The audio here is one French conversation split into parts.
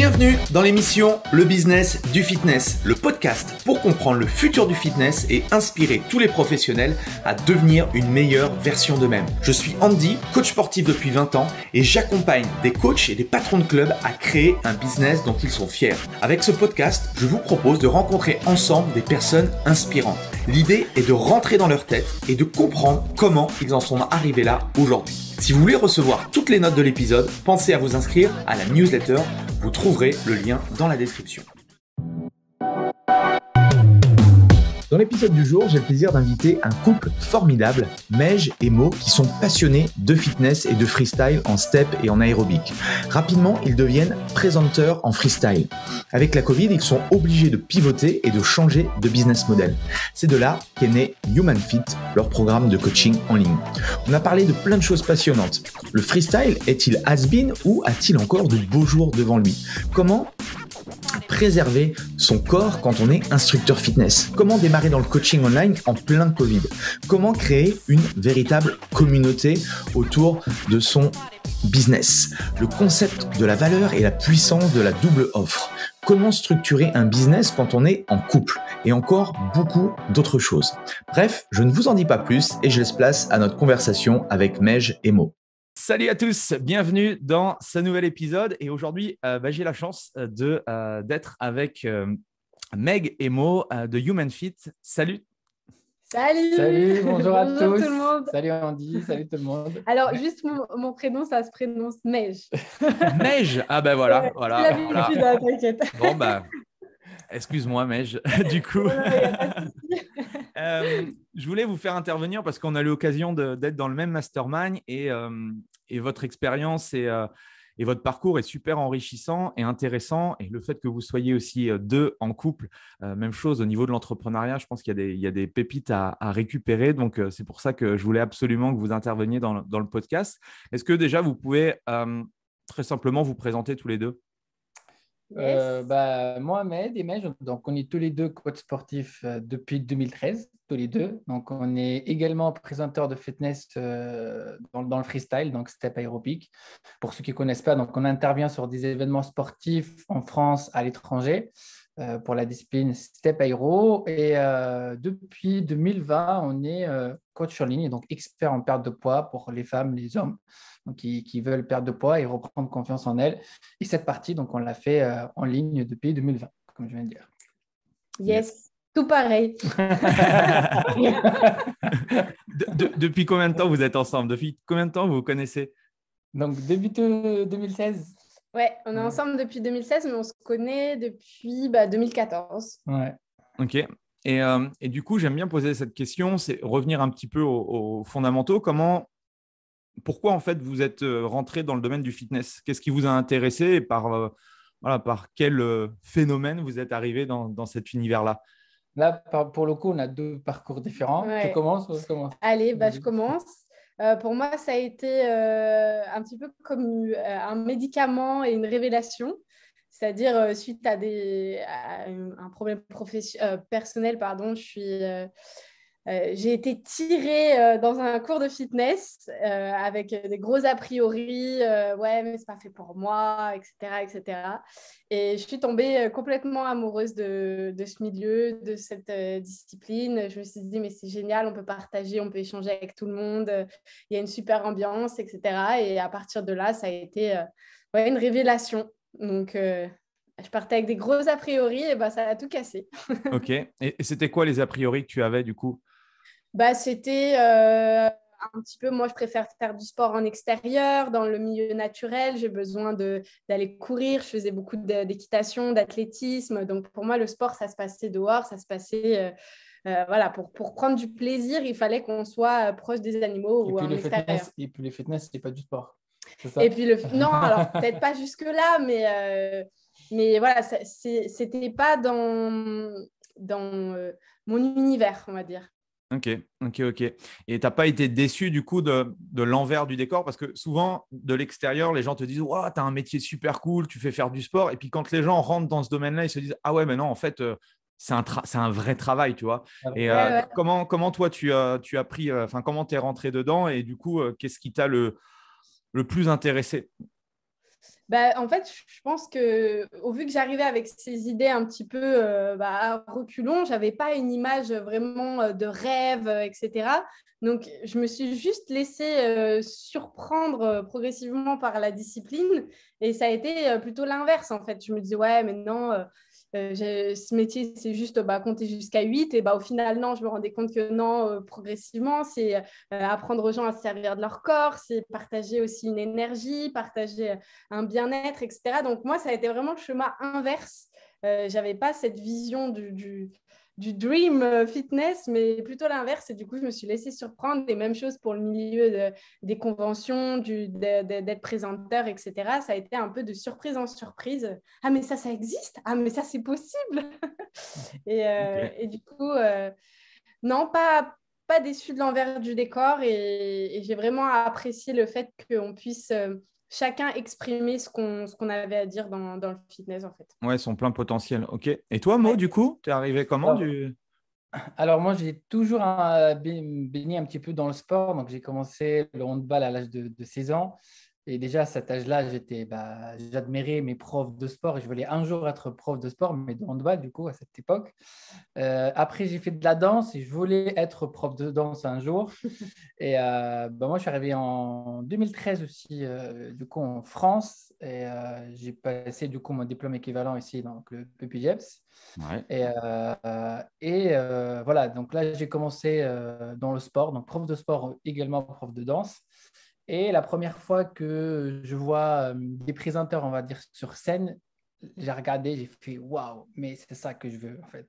Bienvenue dans l'émission Le Business du Fitness, le podcast pour comprendre le futur du fitness et inspirer tous les professionnels à devenir une meilleure version d'eux-mêmes. Je suis Andy, coach sportif depuis 20 ans et j'accompagne des coachs et des patrons de clubs à créer un business dont ils sont fiers. Avec ce podcast, je vous propose de rencontrer ensemble des personnes inspirantes. L'idée est de rentrer dans leur tête et de comprendre comment ils en sont arrivés là aujourd'hui. Si vous voulez recevoir toutes les notes de l'épisode, pensez à vous inscrire à la newsletter. Vous trouverez le lien dans la description. Dans l'épisode du jour, j'ai le plaisir d'inviter un couple formidable, Mej et Mo, qui sont passionnés de fitness et de freestyle en step et en aérobic. Rapidement, ils deviennent présenteurs en freestyle. Avec la Covid, ils sont obligés de pivoter et de changer de business model. C'est de là qu'est né Human Fit, leur programme de coaching en ligne. On a parlé de plein de choses passionnantes. Le freestyle est-il has-been ou a-t-il encore de beaux jours devant lui? Comment préserver son corps quand on est instructeur fitness? Comment démarrer dans le coaching online en plein Covid? Comment créer une véritable communauté autour de son business? Le concept de la valeur et la puissance de la double offre. Comment structurer un business quand on est en couple? Et encore beaucoup d'autres choses. Bref, je ne vous en dis pas plus et je laisse place à notre conversation avec Mej et Mo. Salut à tous, bienvenue dans ce nouvel épisode et aujourd'hui j'ai la chance d'être avec Meg et Mo de Human Fit. Salut. Salut, bonjour à tous. Tout le monde. Salut Andy, salut tout le monde. Alors, juste mon prénom, ça se prononce Mej. Mej. Ah ben voilà, ouais, voilà. L'habitude, hein, t'inquiète. Bon bah, excuse-moi Mej, du coup. Je voulais vous faire intervenir parce qu'on a eu l'occasion d'être dans le même mastermind et votre expérience et votre parcours est super enrichissant et intéressant. Et le fait que vous soyez aussi deux en couple, même chose au niveau de l'entrepreneuriat, je pense qu'il y a des pépites à récupérer. Donc, c'est pour ça que je voulais absolument que vous interveniez dans le podcast. Est-ce que déjà, vous pouvez très simplement vous présenter tous les deux? Mohamed et Mej, donc on est tous les deux coachs sportifs depuis 2013, tous les deux. Donc on est également présenteurs de fitness dans le freestyle, donc step aérobic. Pour ceux qui ne connaissent pas, donc on intervient sur des événements sportifs en France, à l'étranger, pour la discipline step aéro. Et depuis 2020, on est coach en ligne, donc expert en perte de poids pour les femmes, les hommes. Donc, qui veulent perdre de poids et reprendre confiance en elles. Et cette partie, donc, on l'a fait en ligne depuis 2020, comme je viens de dire. Yes, tout pareil. Depuis combien de temps vous êtes ensemble? Depuis combien de temps vous vous connaissez? Donc, début 2016. Ouais, on est ensemble depuis 2016, mais on se connaît depuis 2014. Ouais. Ok. Et du coup, j'aime bien poser cette question, c'est revenir un petit peu aux fondamentaux. Pourquoi en fait vous êtes rentré dans le domaine du fitness? Qu'est-ce qui vous a intéressé et par quel phénomène vous êtes arrivé dans cet univers-là? Là, pour le coup, on a deux parcours différents. Ouais. Tu commences ou je commence? Allez, je commence. Pour moi, ça a été un petit peu comme un médicament et une révélation. C'est-à-dire, suite à un problème personnel, j'ai été tirée dans un cours de fitness avec des gros a priori, ouais, mais c'est pas fait pour moi, etc., etc. Et je suis tombée complètement amoureuse de ce milieu, de cette discipline. Je me suis dit, mais c'est génial, on peut partager, on peut échanger avec tout le monde, il y a une super ambiance, etc. Et à partir de là, ça a été une révélation. Donc, je partais avec des gros a priori et ça a tout cassé. Ok. Et c'était quoi les a priori que tu avais du coup? C'était un petit peu, moi je préfère faire du sport en extérieur, dans le milieu naturel, j'ai besoin d'aller courir, je faisais beaucoup d'équitation, d'athlétisme, donc pour moi le sport ça se passait dehors, ça se passait, pour prendre du plaisir, il fallait qu'on soit proche des animaux ou en extérieur. Et puis le fitness, c'est pas du sport, c'est ça? Et puis non, alors peut-être pas jusque-là, mais voilà, c'était pas dans mon univers, on va dire. Ok. Et tu n'as pas été déçu du coup de l'envers du décor? Parce que souvent, de l'extérieur, les gens te disent « Wow, tu as un métier super cool, tu fais faire du sport. » Et puis quand les gens rentrent dans ce domaine-là, ils se disent « Ah ouais, mais non, en fait, c'est un vrai travail, tu vois. » Et comment toi, tu as pris, comment tu es rentré dedans et du coup, qu'est-ce qui t'a le plus intéressé? Bah, en fait, je pense que au vu que j'arrivais avec ces idées un petit peu à reculons, j'avais pas une image vraiment de rêve, etc. Donc, je me suis juste laissée surprendre progressivement par la discipline et ça a été plutôt l'inverse en fait. Je me disais, ouais, mais non, ce métier, c'est juste compter jusqu'à 8. Et au final, non, je me rendais compte que non, progressivement, c'est apprendre aux gens à se servir de leur corps, c'est partager aussi une énergie, partager un bien-être, etc. Donc, moi, ça a été vraiment le chemin inverse. Je n'avais pas cette vision du dream fitness, mais plutôt l'inverse. Et du coup, je me suis laissée surprendre. Et même chose pour le milieu des conventions, d'être présenteur, etc. Ça a été un peu de surprise en surprise. Ah, mais ça existe. Ah, mais ça, c'est possible. Ok. Et du coup, non, pas déçue de l'envers du décor. Et j'ai vraiment apprécié le fait qu'on puisse chacun exprimer ce qu'on avait à dire dans le fitness, en fait. Ouais, son plein potentiel. Ok. Et toi, Mo, Ouais. du coup, t'es arrivé comment Alors, du... alors moi, j'ai toujours baigné un petit peu dans le sport. Donc, j'ai commencé le handball à l'âge de 16 ans. Et déjà, à cet âge-là, j'admirais mes profs de sport et je voulais un jour être prof de sport, mais de handball, du coup, à cette époque. Après, j'ai fait de la danse et je voulais être prof de danse un jour. Et moi, je suis arrivé en 2013 aussi, du coup, en France. Et j'ai passé, du coup, mon diplôme équivalent ici, donc le PPGEPS. Ouais. Voilà, donc là, j'ai commencé dans le sport, donc prof de sport, également prof de danse. Et la première fois que je vois des présenteurs, on va dire, sur scène, j'ai regardé, j'ai fait waouh, mais c'est ça que je veux en fait.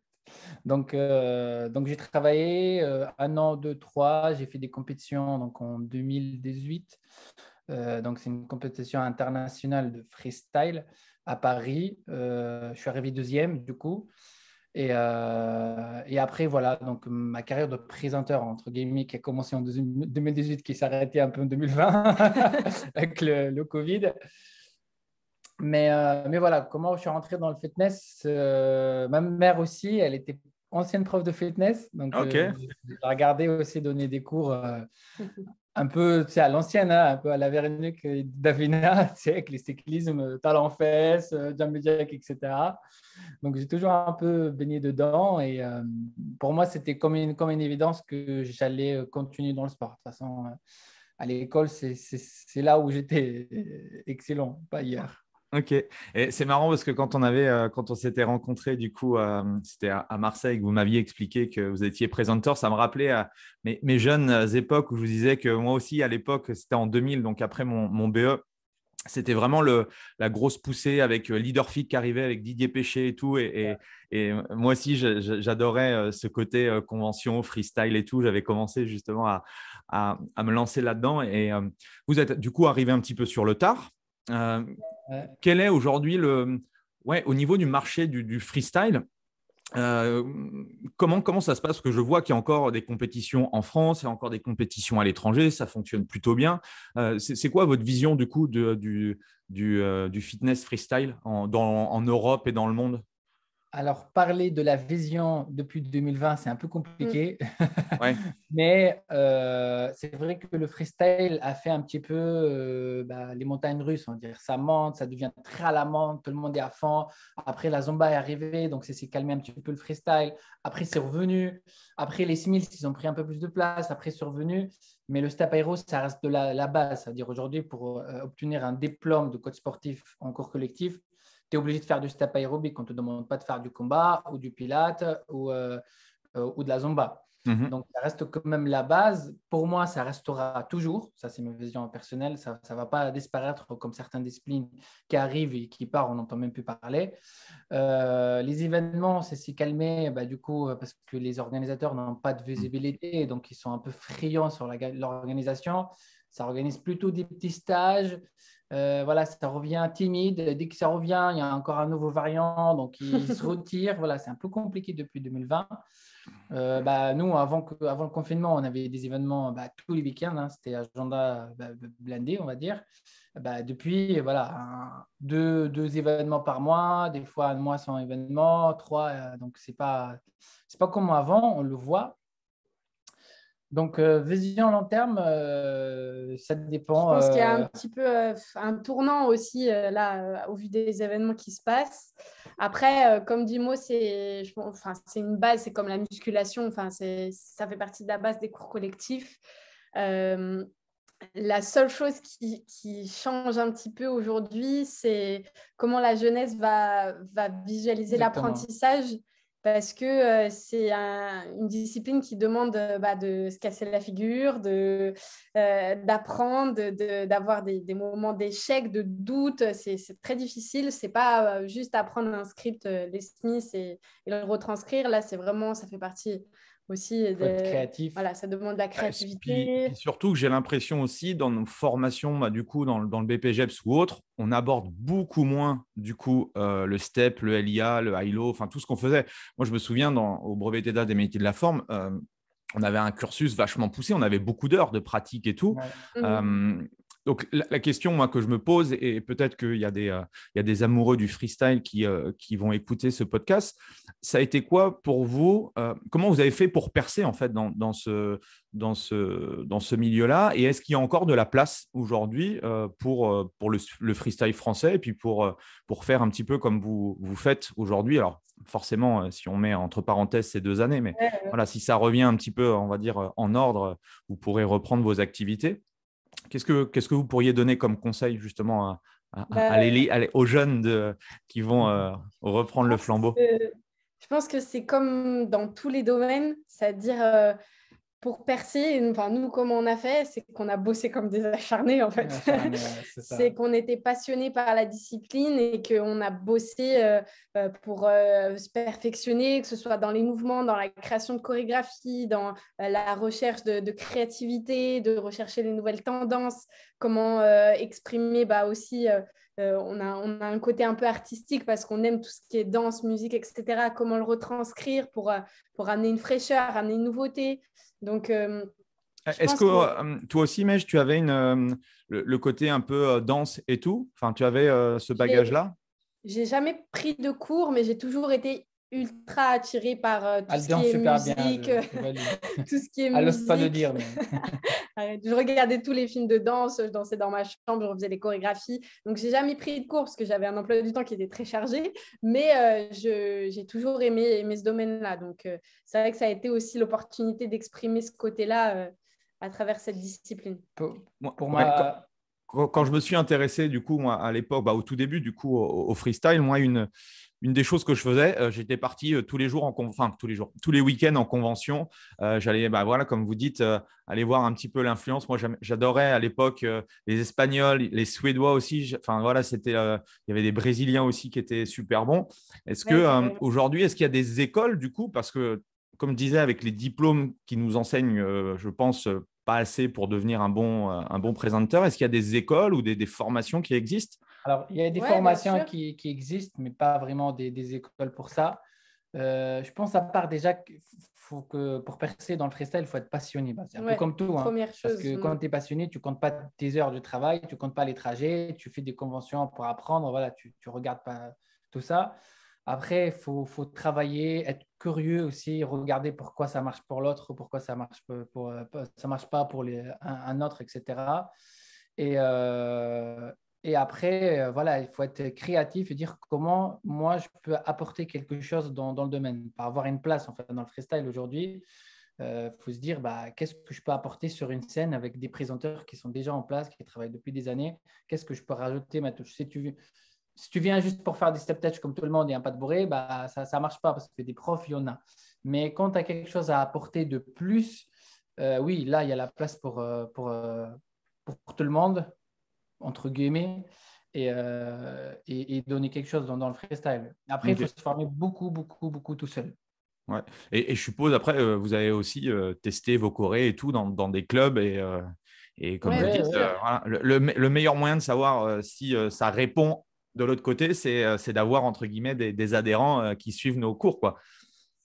Donc j'ai travaillé un an, deux, trois. J'ai fait des compétitions donc en 2018. Donc c'est une compétition internationale de freestyle à Paris. Je suis arrivé deuxième du coup. Et après, voilà, donc ma carrière de présenteur, entre guillemets, qui a commencé en 2018, qui s'est arrêtée un peu en 2020 avec le Covid. Mais voilà, comment je suis rentré dans le fitness. Ma mère aussi, elle était ancienne prof de fitness. Donc, Ok. je la regardais aussi donner des cours un peu, tu sais, à l'ancienne, hein, un peu à la Véronique Davina, tu sais, avec les cyclismes, talons fesses, jumping jack, etc. Donc, j'ai toujours un peu baigné dedans et pour moi, c'était comme une évidence que j'allais continuer dans le sport. De toute façon, à l'école, c'est là où j'étais excellent, pas hier. Ok. Et c'est marrant parce que quand on s'était rencontrés, du coup, c'était à Marseille, que vous m'aviez expliqué que vous étiez présenteur, ça me rappelait à mes jeunes époques où je vous disais que moi aussi, à l'époque, c'était en 2000, donc après mon BE, c'était vraiment la grosse poussée avec Leader Fit qui arrivait avec Didier Péché et tout. Et moi aussi, j'adorais ce côté convention, freestyle et tout. J'avais commencé justement à me lancer là-dedans. Et vous êtes du coup arrivé un petit peu sur le tard. Euh, Ouais. Quel est aujourd'hui ouais, au niveau du marché du freestyle, euh, comment ça se passe? Parce que je vois qu'il y a encore des compétitions en France, il y a encore des compétitions à l'étranger, ça fonctionne plutôt bien. C'est quoi votre vision du coup du fitness freestyle en Europe et dans le monde? Alors, parler de la vision depuis 2020, c'est un peu Mm. compliqué. Ouais. Mais c'est vrai que le freestyle a fait un petit peu les montagnes russes. On va dire, ça monte, ça devient très à la monte, tout le monde est à fond. Après, la Zumba est arrivée, donc c'est calmé un petit peu le freestyle. Après, c'est revenu. Après, les Smiths, ils ont pris un peu plus de place. Après, c'est revenu. Mais le step aéro, ça reste de la base. C'est-à-dire, aujourd'hui, pour obtenir un diplôme de coach sportif en cours collectif, tu es obligé de faire du step aérobique. On ne te demande pas de faire du combat ou du pilate ou de la Zumba. Mhm. Donc, ça reste quand même la base. Pour moi, ça restera toujours. Ça, c'est ma vision personnelle. Ça ne va pas disparaître comme certaines disciplines qui arrivent et qui partent, on n'entend même plus parler. Les événements, c'est s'y calmer, du coup, parce que les organisateurs n'ont pas de visibilité, donc ils sont un peu friands sur l'organisation. Ça organise plutôt des petits stages. Voilà, ça revient timide. Dès que ça revient, il y a encore un nouveau variant, donc ils se retirent. Voilà, c'est un peu compliqué depuis 2020. Nous, avant le confinement, on avait des événements tous les week-ends. Hein, c'était agenda blindé, on va dire. Depuis, voilà, deux événements par mois, des fois un mois sans événement, trois. Donc, c'est pas comme avant, on le voit. Donc, vision long terme, ça Je dépend. pense qu'il y a un petit peu un tournant aussi là, au vu des événements qui se passent. Après, comme dit Mo, c'est une base, c'est comme la musculation, ça fait partie de la base des cours collectifs. Euh, la seule chose qui change un petit peu aujourd'hui, c'est comment la jeunesse va visualiser Exactement. l'apprentissage parce que c'est une discipline qui demande de se casser la figure, d'apprendre, d'avoir des moments d'échec, de doute. C'est très difficile. C'est pas juste apprendre un script, les Smiths et le retranscrire. Là, c'est vraiment, ça fait partie aussi Il faut être créatif. Voilà, ça demande de la Puis créativité. surtout que j'ai l'impression aussi dans nos formations, du coup, dans le BPGEPS ou autre, on aborde beaucoup moins du coup le STEP, le LIA, le ILO, enfin tout ce qu'on faisait. Moi, je me souviens au brevet d'État des métiers de la forme, on avait un cursus vachement poussé, on avait beaucoup d'heures de pratique et tout. Mhm. Donc, la question moi, que je me pose, et peut-être qu'il y a des amoureux du freestyle qui vont écouter ce podcast, ça a été quoi pour vous comment vous avez fait pour percer en fait dans ce milieu-là? Et est-ce qu'il y a encore de la place aujourd'hui pour le freestyle français et puis pour faire un petit peu comme vous faites aujourd'hui? Alors, forcément, si on met entre parenthèses ces 2 années, mais voilà, si ça revient un petit peu, on va dire, en ordre, vous pourrez reprendre vos activités. Qu'est-ce que vous pourriez donner comme conseil justement aux jeunes qui vont reprendre le flambeau? Je pense que c'est comme dans tous les domaines, c'est-à-dire pour percer, enfin, nous, comment on a fait, c'est qu'on a bossé comme des acharnés, en fait. C'est qu'on était passionnés par la discipline et qu'on a bossé pour se perfectionner, que ce soit dans les mouvements, dans la création de chorégraphie, dans la recherche de créativité, de rechercher les nouvelles tendances, comment exprimer aussi… on a un côté un peu artistique parce qu'on aime tout ce qui est danse, musique, etc. Comment le retranscrire pour amener une fraîcheur, amener une nouveauté. Donc, est-ce que toi aussi, Mej, tu avais le côté un peu danse et tout? Enfin, tu avais ce bagage-là? J'ai jamais pris de cours, mais j'ai toujours été ultra attirée par tout ce qui est musique. Tout ce qui est musique. N'ose pas le dire. Mais... Arrête. Je regardais tous les films de danse, je dansais dans ma chambre, je refaisais les chorégraphies. Donc, j'ai jamais pris de cours parce que j'avais un emploi du temps qui était très chargé, mais j'ai toujours aimé ce domaine-là. Donc, c'est vrai que ça a été aussi l'opportunité d'exprimer ce côté-là à travers cette discipline. Pour moi… Quand je me suis intéressé, du coup, moi, à l'époque, au tout début, du coup, au freestyle, moi, une des choses que je faisais, j'étais parti tous les jours, tous les week-ends en convention. J'allais, voilà, comme vous dites, aller voir un petit peu l'influence. Moi, j'adorais à l'époque les Espagnols, les Suédois aussi. Enfin, voilà, il y avait des Brésiliens aussi qui étaient super bons. Est-ce que aujourd'hui, est-ce qu'il y a des écoles, du coup, parce que, comme je disais, avec les diplômes qui nous enseignent, je pense, pas assez pour devenir un bon présentateur. Est-ce qu'il y a des écoles ou des formations qui existent? Alors, il y a des formations qui existent, mais pas vraiment des écoles pour ça. Je pense à part déjà que pour percer dans le freestyle, il faut être passionné. C'est un peu comme tout. Parce que quand tu es passionné, tu ne comptes pas tes heures de travail, tu ne comptes pas les trajets, tu fais des conventions pour apprendre, voilà, tu ne regardes pas tout ça. Après, il faut travailler, être curieux aussi, regarder pourquoi ça marche pour l'autre, pourquoi ça marche pas pour un autre, etc. Et après, voilà, il faut être créatif et dire comment moi je peux apporter quelque chose dans le domaine, pas avoir une place en fait dans le freestyle aujourd'hui. Faut se dire qu'est-ce que je peux apporter sur une scène avec des présenteurs qui sont déjà en place, qui travaillent depuis des années. Qu'est-ce que je peux rajouter ma touche? Si tu viens juste pour faire des step touch comme tout le monde et un pas de bourré, ça ne marche pas parce que des profs, il y en a. Mais quand tu as quelque chose à apporter de plus, oui, là, il y a la place pour tout le monde, entre guillemets, et donner quelque chose dans le freestyle. Après, il faut se former beaucoup, beaucoup, beaucoup tout seul. Ouais. Et je suppose, après, vous avez aussi testé vos chorés et tout dans des clubs et comme vous dites, voilà, le meilleur moyen de savoir si ça répond de l'autre côté, c'est d'avoir, entre guillemets, des adhérents qui suivent nos cours, quoi.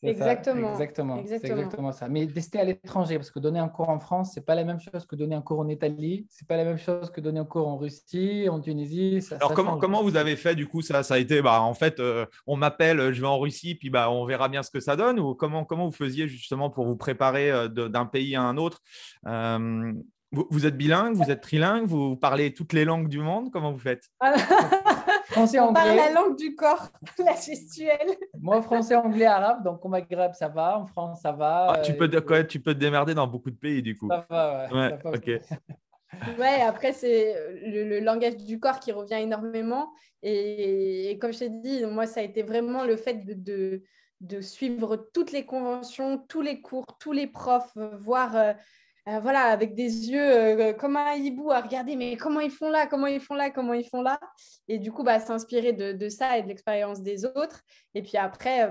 C'est ça, Exactement. exactement. C'est Exactement. exactement ça. Mais tester à l'étranger, parce que donner un cours en France, c'est pas la même chose que donner un cours en Italie, c'est pas la même chose que donner un cours en Russie, en Tunisie, Alors, ça change. comment vous avez fait du coup ça a été, en fait, on m'appelle, je vais en Russie, puis on verra bien ce que ça donne, ou comment vous faisiez justement pour vous préparer d'un pays à un autre? Euh, vous êtes bilingue, vous êtes trilingue, vous parlez toutes les langues du monde, comment vous faites? Français, On parle la anglais. langue du corps, la gestuelle. Moi, français, anglais, arabe. Donc, au Maghreb, ça va. En France, ça va. Tu peux, tu peux te démerder dans beaucoup de pays du coup. Ça va, ouais. Ouais, Ça va. ok. Ouais, après, c'est le langage du corps qui revient énormément. Et comme je t'ai dit, moi, ça a été vraiment le fait de suivre toutes les conventions, tous les cours, tous les profs, voir voilà, avec des yeux comme un hibou à regarder, mais comment ils font là, comment ils font là, comment ils font là. Et du coup, s'inspirer de ça et de l'expérience des autres. Et puis après,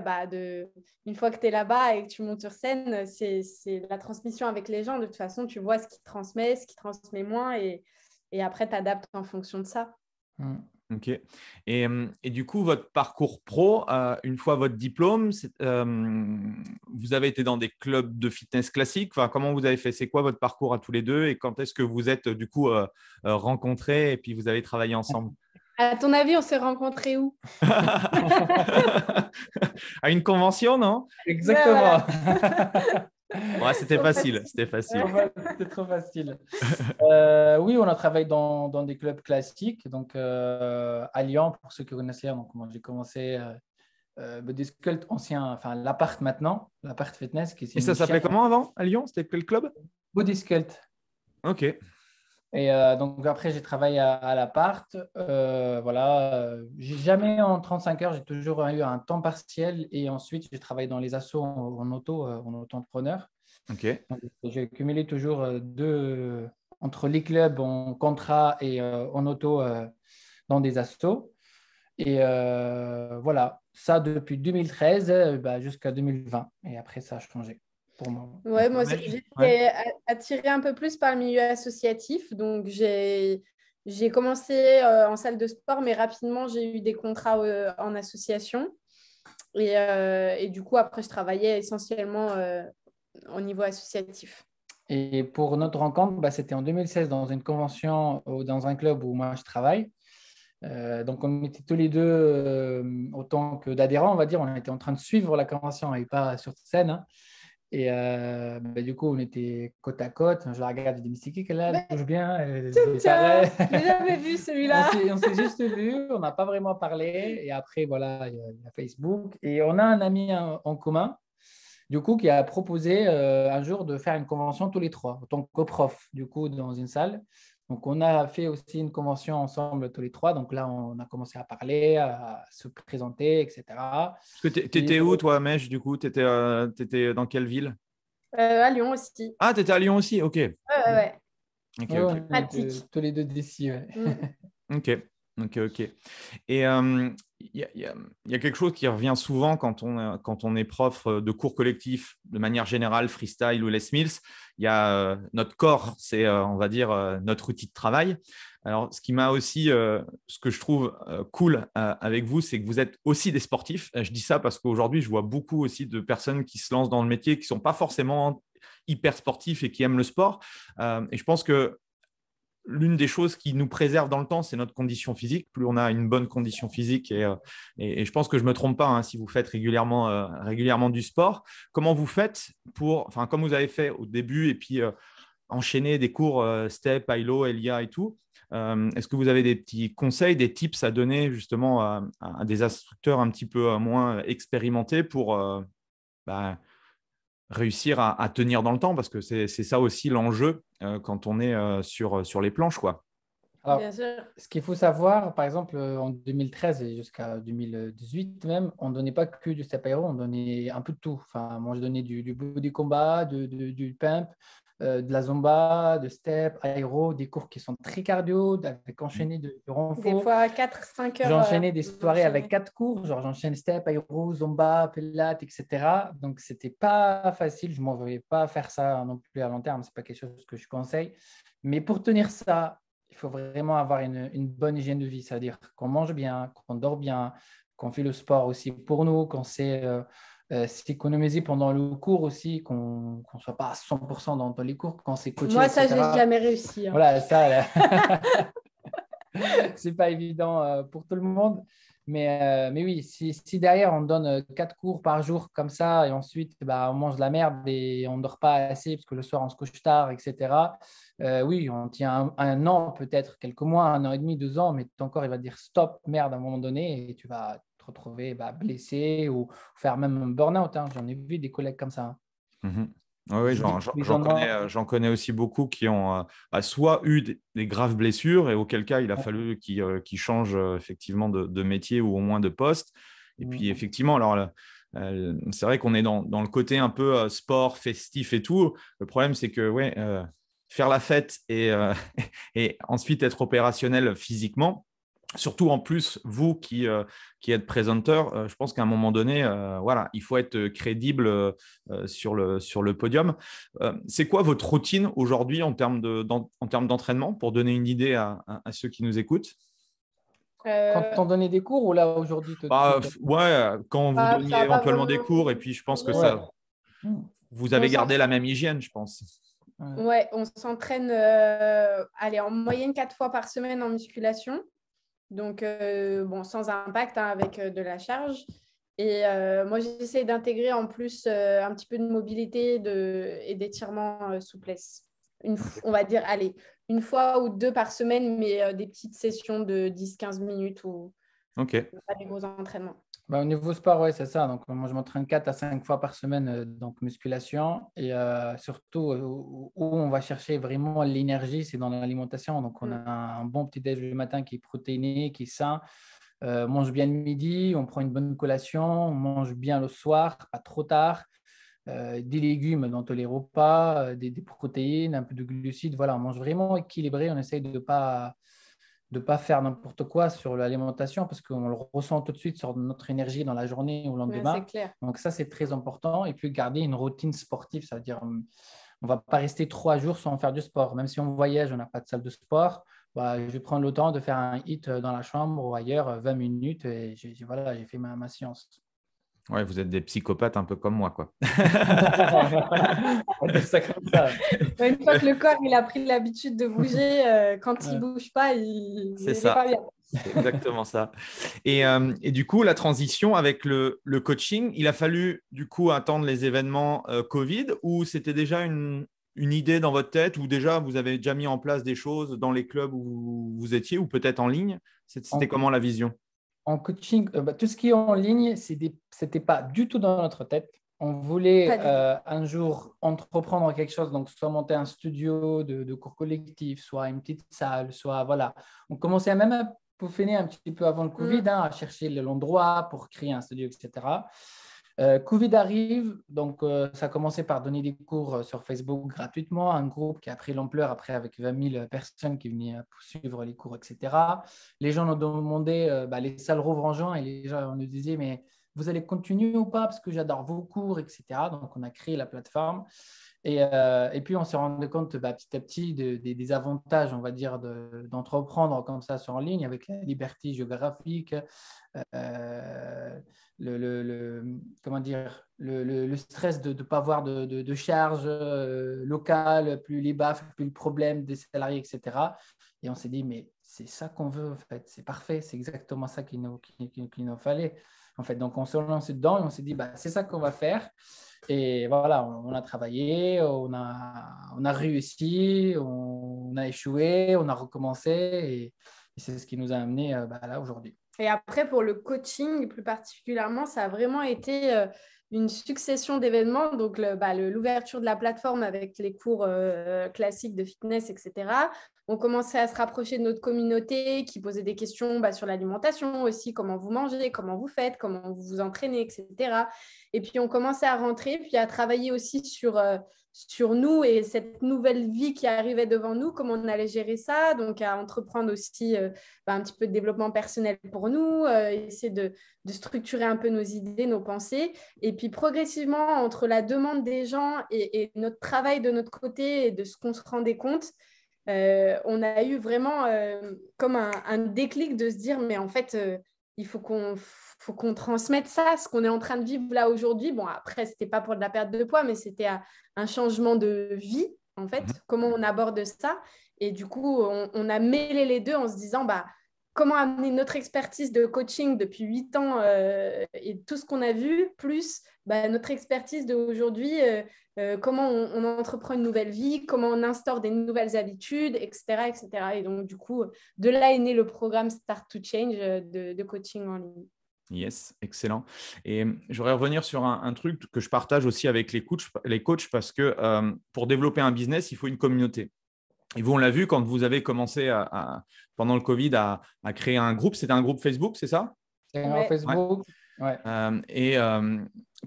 une fois que tu es là-bas et que tu montes sur scène, c'est la transmission avec les gens. De toute façon, tu vois ce qui transmet moins. Et après, tu adaptes en fonction de ça. Ok. Et du coup, votre parcours pro, une fois votre diplôme, vous avez été dans des clubs de fitness classiques. Enfin, comment vous avez fait? C'est quoi votre parcours à tous les deux? Et quand est-ce que vous êtes du coup rencontrés et puis vous avez travaillé ensemble? À ton avis, on s'est rencontrés où? À une convention, non? Exactement. Ouais, c'était facile. C'était facile. C'était trop facile. Oui, on a travaillé dans des clubs classiques. Donc, à Lyon, pour ceux qui connaissent Lyon, donc, moi, j'ai commencé Bodysculpt ancien, enfin l'appart maintenant, l'appart fitness. Et ça s'appelait comment avant à Lyon? C'était quel club? Bodysculpt. Ok. Et donc, après, j'ai travaillé à l'appart. Voilà. J'ai jamais en 35 heures, j'ai toujours eu un temps partiel. Et ensuite, j'ai travaillé dans les assos en auto-entrepreneur. Ok. Donc, j'ai cumulé toujours entre les clubs en contrat et en auto dans des assos. Et voilà, ça depuis 2013 jusqu'à 2020. Et après, ça a changé pour moi. Ouais, moi, Ouais. j'ai été attirée un peu plus par le milieu associatif. Donc, j'ai commencé en salle de sport, mais rapidement, j'ai eu des contrats en association. Et du coup, après, je travaillais essentiellement au niveau associatif. Et pour notre rencontre, c'était en 2016 dans une convention ou dans un club où moi je travaille. Donc, on était tous les deux, autant que d'adhérents, on va dire, on était en train de suivre la convention et pas sur scène. Hein. Et du coup, on était côte à côte. Je la regarde, je dis, mais c'est qui qu'elle a? Elle bouge bien. Tiens, j'ai jamais vu celui-là. On s'est juste vu, on n'a pas vraiment parlé. Et après, voilà, il y a Facebook. Et on a un ami en commun, du coup, qui a proposé un jour de faire une convention tous les trois, en tant que prof, du coup, dans une salle. Donc, on a fait aussi une convention ensemble tous les trois. Donc là, on a commencé à parler, à se présenter, etc. Parce que tu étais où, toi, Mèche, du coup? Tu étais dans quelle ville? À Lyon aussi. Ah, tu étais à Lyon aussi, ok. Ouais. Ok, Ouais, ok. on était Pratique. tous les deux d'ici. Ouais. Ok, ok, ok. Et il y a quelque chose qui revient souvent quand on est prof de cours collectifs, de manière générale, freestyle ou Les Mills. Il y a notre corps, c'est, on va dire, notre outil de travail. Alors, ce qui m'a aussi, ce que je trouve cool avec vous, c'est que vous êtes aussi des sportifs. Je dis ça parce qu'aujourd'hui, je vois beaucoup aussi de personnes qui se lancent dans le métier, qui ne sont pas forcément hyper sportifs et qui aiment le sport. Et je pense que l'une des choses qui nous préserve dans le temps, c'est notre condition physique. Plus on a une bonne condition physique, et je pense que je ne me trompe pas si vous faites régulièrement du sport. Comment vous faites comme vous avez fait au début, et puis enchaîner des cours STEP, ILO, ELIA et tout, est-ce que vous avez des petits conseils, des tips à donner justement à des instructeurs un petit peu moins expérimentés pour réussir à tenir dans le temps, parce que c'est ça aussi l'enjeu quand on est sur les planches, quoi. Alors, Bien sûr. ce qu'il faut savoir, par exemple, en 2013 et jusqu'à 2018 même, on ne donnait pas que du step aéro, on donnait un peu de tout. Enfin, moi, je donnais du body combat, du pump, de la zumba, de step, aéro, des cours qui sont très cardio, avec enchaîné de renfort. Des fois 4-5 heures. J'ai enchaîné des soirées avec 4 cours, genre j'enchaîne step, aéro, zumba, pilates, etc. Donc, ce n'était pas facile, je ne m'en voulais pas faire ça non plus à long terme, ce n'est pas quelque chose que je conseille. Mais pour tenir ça, il faut vraiment avoir une bonne hygiène de vie, c'est-à-dire qu'on mange bien, qu'on dort bien, qu'on fait le sport aussi pour nous, qu'on sait s'économiser pendant le cours aussi, qu'on ne soit pas à 100% dans les cours quand c'est coaché, Moi, ça, je etc. n'ai jamais réussi. Hein. Voilà, ça, c'est pas évident pour tout le monde. Mais oui, si derrière on donne 4 cours par jour comme ça et ensuite on mange de la merde et on ne dort pas assez parce que le soir on se couche tard, etc. Oui, on tient un an, peut-être quelques mois, 1 an et demi, 2 ans, mais ton corps il va dire stop, merde à un moment donné et tu vas te retrouver blessé ou faire même un burn-out. Hein. J'en ai vu des collègues comme ça. Mhm. Oui, Les gens j'en connais aussi beaucoup qui ont soit eu des graves blessures et auquel cas il a fallu qu'ils changent effectivement de métier ou au moins de poste. Et puis effectivement, alors c'est vrai qu'on est dans le côté un peu sport, festif et tout. Le problème, c'est que faire la fête et ensuite être opérationnel physiquement, surtout en plus, vous qui êtes présenteur, je pense qu'à un moment donné, il faut être crédible sur le podium. C'est quoi votre routine aujourd'hui en termes d'entraînement pour donner une idée à ceux qui nous écoutent? Quand on donnait des cours ou là aujourd'hui quand vous donniez ça va éventuellement des vraiment cours, et puis je pense que changer. vous avez gardé la même hygiène, je pense. Ouais, on s'entraîne en moyenne 4 fois par semaine en musculation. Donc, sans impact avec de la charge. Et moi, j'essaie d'intégrer en plus un petit peu de mobilité et d'étirement souplesse. On va dire, allez, 1 fois ou 2 par semaine, mais des petites sessions de 10-15 minutes ou pas des gros entraînements. Au niveau sport, oui, c'est ça. Donc, moi, je m'entraîne 4 à 5 fois par semaine, donc musculation. Et surtout, où on va chercher vraiment l'énergie, c'est dans l'alimentation. Donc, on a un bon petit-déj le matin qui est protéiné, qui est sain. On mange bien le midi, on prend une bonne collation, on mange bien le soir, pas trop tard. Des légumes dans tous les repas, des protéines, un peu de glucides. Voilà, on mange vraiment équilibré. On essaye de pas faire n'importe quoi sur l'alimentation parce qu'on le ressent tout de suite sur notre énergie dans la journée ou le lendemain. C'est clair. Donc ça, c'est très important. Et puis garder une routine sportive, ça veut dire on ne va pas rester 3 jours sans faire du sport. Même si on voyage, on n'a pas de salle de sport, je vais prendre le temps de faire un hit dans la chambre ou ailleurs, 20 minutes, et j'ai fait ma séance. Ouais, vous êtes des psychopathes un peu comme moi, quoi. On va dire ça comme ça. Une fois que le corps il a pris l'habitude de bouger, quand il ne bouge pas, il n'est pas bien. C'est exactement ça. Et du coup, la transition avec le coaching, il a fallu du coup attendre les événements Covid, ou c'était déjà une idée dans votre tête, ou déjà vous avez déjà mis en place des choses dans les clubs où vous étiez, ou peut-être en ligne? C'était comment la vision? En coaching, tout ce qui est en ligne, ce n'était pas du tout dans notre tête. On voulait un jour entreprendre quelque chose, donc soit monter un studio de cours collectifs, soit une petite salle, soit voilà. On commençait même à peaufiner un petit peu avant le Covid, à chercher l'endroit pour créer un studio, etc. Covid arrive, donc ça a commencé par donner des cours sur Facebook gratuitement, un groupe qui a pris l'ampleur après avec 20 000 personnes qui venaient suivre les cours, etc. Les gens nous demandaient, les salles rouvrent en juin et les gens nous disaient, mais vous allez continuer ou pas parce que j'adore vos cours, etc. Donc, on a créé la plateforme. Et puis, on s'est rendu compte petit à petit des avantages, on va dire, d'entreprendre comme ça en ligne avec la liberté géographique, comment dire, le stress de ne pas avoir de charge locale, plus les baffes, plus le problème des salariés, etc. Et on s'est dit, mais c'est ça qu'on veut, en fait, c'est parfait, c'est exactement ça qu'il nous fallait. En fait, donc, on s'est lancé dedans et on s'est dit, c'est ça qu'on va faire. Et voilà, on a travaillé, on a réussi, on a échoué, on a recommencé et c'est ce qui nous a amené là aujourd'hui. Et après, pour le coaching, plus particulièrement, ça a vraiment été une succession d'événements. Donc, l'ouverture de la plateforme avec les cours classiques de fitness, etc. On commençait à se rapprocher de notre communauté qui posait des questions sur l'alimentation aussi, comment vous mangez, comment vous faites, comment vous vous entraînez, etc. Et puis, on commençait à rentrer, puis à travailler aussi sur nous et cette nouvelle vie qui arrivait devant nous, comment on allait gérer ça, donc à entreprendre aussi un petit peu de développement personnel pour nous, essayer de structurer un peu nos idées, nos pensées, et puis progressivement, entre la demande des gens et notre travail de notre côté et de ce qu'on se rendait compte, on a eu vraiment comme un déclic de se dire, mais en fait, il faut qu'on transmette ça, ce qu'on est en train de vivre là aujourd'hui. Bon, après, ce n'était pas pour de la perte de poids, mais c'était un changement de vie, en fait, comment on aborde ça. Et du coup, on a mêlé les deux en se disant, comment amener notre expertise de coaching depuis 8 ans et tout ce qu'on a vu, plus notre expertise d'aujourd'hui, comment on entreprend une nouvelle vie, comment on instaure des nouvelles habitudes, etc., etc. Et donc, du coup, de là est né le programme Start to Change de coaching en ligne. Yes, excellent. Et je voudrais revenir sur un truc que je partage aussi avec les coachs parce que pour développer un business, il faut une communauté. Et vous, on l'a vu quand vous avez commencé pendant le Covid à créer un groupe. C'était un groupe Facebook, c'est ça? C'est un Facebook. Ouais.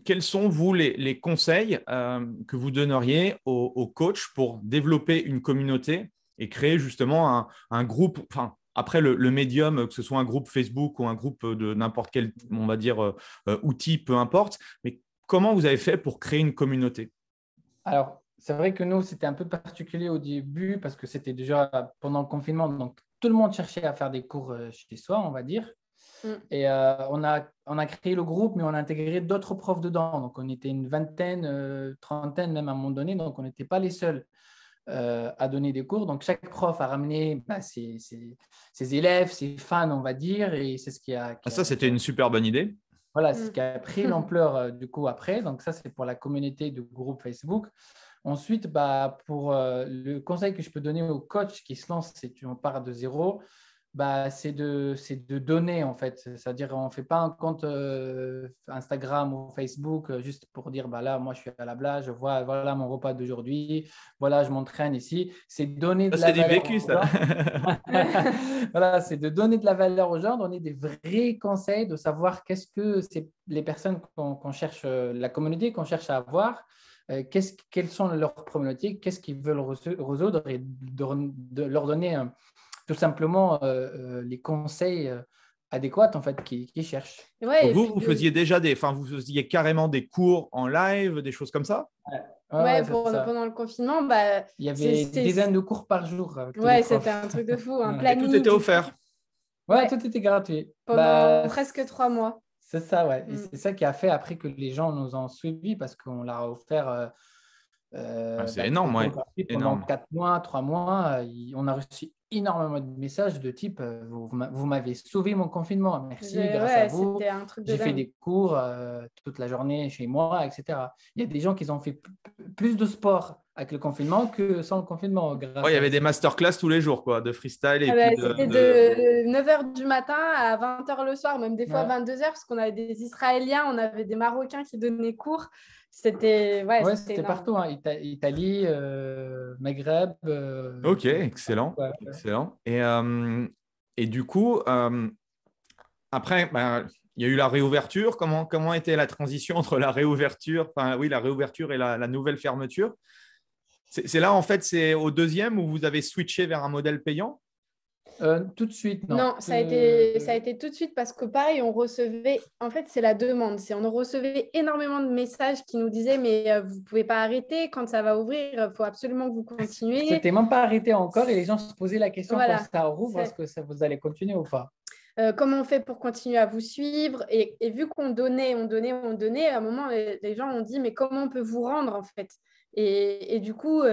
Quels sont, vous, les conseils que vous donneriez aux coachs pour développer une communauté et créer justement un groupe, enfin, après le médium, que ce soit un groupe Facebook ou un groupe de n'importe quel, on va dire, outil, peu importe, mais comment vous avez fait pour créer une communauté? Alors, c'est vrai que nous, c'était un peu particulier au début parce que c'était déjà pendant le confinement. Donc, tout le monde cherchait à faire des cours chez soi, on va dire. Et on a créé le groupe, mais on a intégré d'autres profs dedans. Donc, on était une vingtaine, trentaine même à un moment donné. Donc, on n'était pas les seuls à donner des cours. Donc, chaque prof a ramené ses élèves, ses fans, on va dire. Et c'est ce qui a… Ça, c'était une super bonne idée. Voilà, c'est ce qui a pris l'ampleur du coup après. Donc, ça, c'est pour la communauté du groupe Facebook. Ensuite, pour le conseil que je peux donner aux coachs qui se lancent, si tu en pars de zéro, c'est de donner en fait. C'est-à-dire, on ne fait pas un compte Instagram ou Facebook juste pour dire, là, moi, je suis à la plage, voilà mon repas d'aujourd'hui, voilà, je m'entraîne ici. C'est donner de la valeur. C'est du vécu, ça. Voilà, c'est de donner de la valeur aux gens, donner des vrais conseils, de savoir qu'est-ce que c'est les personnes qu'on cherche, la communauté qu'on cherche à avoir. Quelles sont leurs problématiques, qu'est-ce qu'ils veulent résoudre et de leur donner tout simplement les conseils adéquats en fait qu'ils cherchent. Ouais, donc vous faisiez déjà vous faisiez carrément des cours en live, des choses comme ça? Pendant le confinement, il y avait des dizaines de cours par jour. Ouais, c'était un truc de fou, un planning. Et tout était offert. Ouais, tout était gratuit. Pendant presque 3 mois. C'est ça, ouais. Et c'est ça qui a fait après que les gens nous ont suivis parce qu'on leur a offert… c'est énorme, ouais. Pendant 4 mois, 3 mois, on a reçu énormément de messages de type vous m'avez sauvé mon confinement, merci, grâce à vous. J'ai fait des cours toute la journée chez moi, etc. Il y a des gens qui ont fait plus de sport avec le confinement que sans le confinement. Il y avait des masterclass tous les jours, quoi, de freestyle. C'était de 9h du matin à 20h le soir, même des fois 22h, parce qu'on avait des Israéliens, on avait des Marocains qui donnaient cours. C'était partout, hein. Italie, Maghreb. Ok, excellent. Excellent. Et du coup, après, il y a eu la réouverture. Comment était la transition entre la réouverture, la réouverture et la nouvelle fermeture? C'est là, en fait, c'est au deuxième où vous avez switché vers un modèle payant? Tout de suite, non. Non, ça a été tout de suite parce que pareil, on recevait, en fait, c'est la demande. On recevait énormément de messages qui nous disaient mais vous ne pouvez pas arrêter, quand ça va ouvrir, il faut absolument que vous continuiez. C'était même pas arrêté encore et les gens se posaient la question quand ça rouvre, est-ce que vous allez continuer ou pas? Comment on fait pour continuer à vous suivre et vu qu'on donnait, à un moment, les gens ont dit mais comment on peut vous rendre en fait? Et du coup,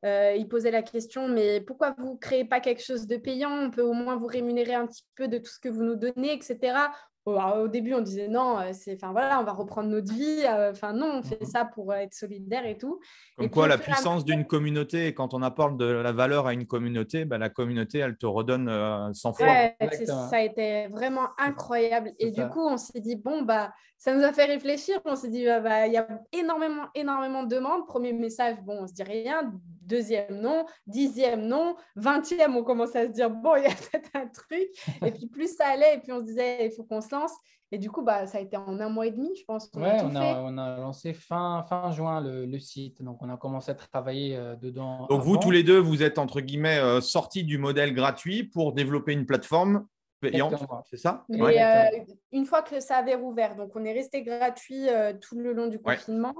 ils posaient la question, mais pourquoi vous ne créez pas quelque chose de payant? On peut au moins vous rémunérer un petit peu de tout ce que vous nous donnez, etc. Au début, on disait non, on va reprendre notre vie. Non, on fait ça pour être solidaire et tout. Comme quoi, la puissance d'une communauté, quand on apporte de la valeur à une communauté, la communauté, elle te redonne 100 fois. Ouais, ça a été vraiment incroyable. Et du coup, on s'est dit, ça nous a fait réfléchir. On s'est dit, il y a énormément de demandes. Premier message, on ne se dit rien. Deuxième, non. 10e, non. 20e, on commence à se dire, il y a peut-être un truc. Et puis, plus ça allait, et puis on se disait, il faut qu'on se lance. Et du coup, ça a été en 1 mois et demi, je pense. On a lancé fin juin le site. Donc, on a commencé à travailler dedans. Donc, vous, tous les deux, vous êtes, entre guillemets, sortis du modèle gratuit pour développer une plateforme payante, c'est ça? Mais une fois que ça avait rouvert, donc on est resté gratuit tout le long du confinement.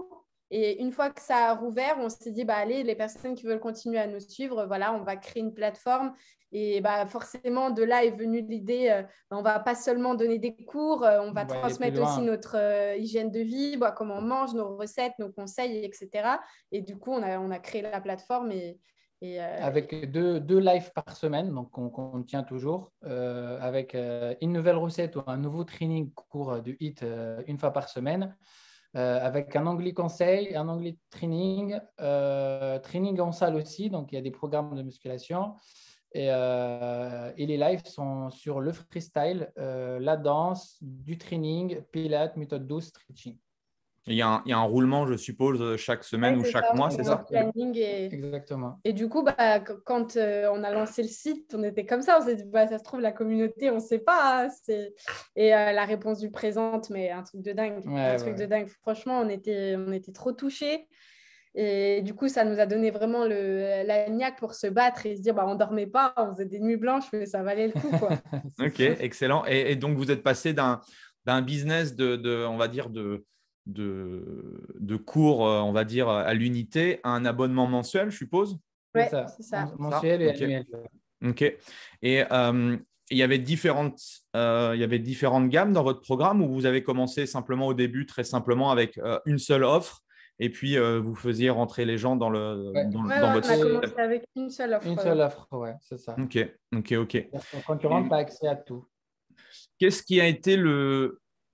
Et une fois que ça a rouvert, on s'est dit, bah, allez, les personnes qui veulent continuer à nous suivre, voilà, on va créer une plateforme. Et bah, forcément, de là est venue l'idée, on ne va pas seulement donner des cours, on va transmettre aussi notre hygiène de vie, bah, comment on mange, nos recettes, nos conseils, etc. Et du coup, on a créé la plateforme. Avec deux lives par semaine, donc on tient toujours, avec une nouvelle recette ou un nouveau training cours du HIIT une fois par semaine, avec un onglet conseil, un onglet training, training en salle aussi, donc il y a des programmes de musculation. Et les lives sont sur le freestyle, la danse, du training, pilates, méthode douce, stretching. Il y a un roulement, je suppose, chaque semaine ou chaque mois, c'est ça? Exactement. Et du coup, bah, quand on a lancé le site, on était comme ça. On s'est dit, bah, ça se trouve, la communauté, on ne sait pas. Hein, et la réponse du présente, mais un truc de dingue. De dingue. Franchement, on était trop touchés. Et du coup, ça nous a donné vraiment la niaque pour se battre et se dire, bah, on ne dormait pas, on faisait des nuits blanches, mais ça valait le coup, quoi. Ok, excellent. Et donc, vous êtes passé d'un business on va dire, de cours, on va dire, à l'unité à un abonnement mensuel, je suppose? Oui, c'est ça. Mensuel et annuel. Ok. Et il y avait différentes gammes dans votre programme ou vous avez commencé simplement au début, très simplement, avec une seule offre et puis vous faisiez rentrer les gens dans votre on a commencé avec une seule offre. Une seule offre, ouais, c'est ça. Ok. Quand tu rentres, tu as accès à tout. Qu'est-ce qui a été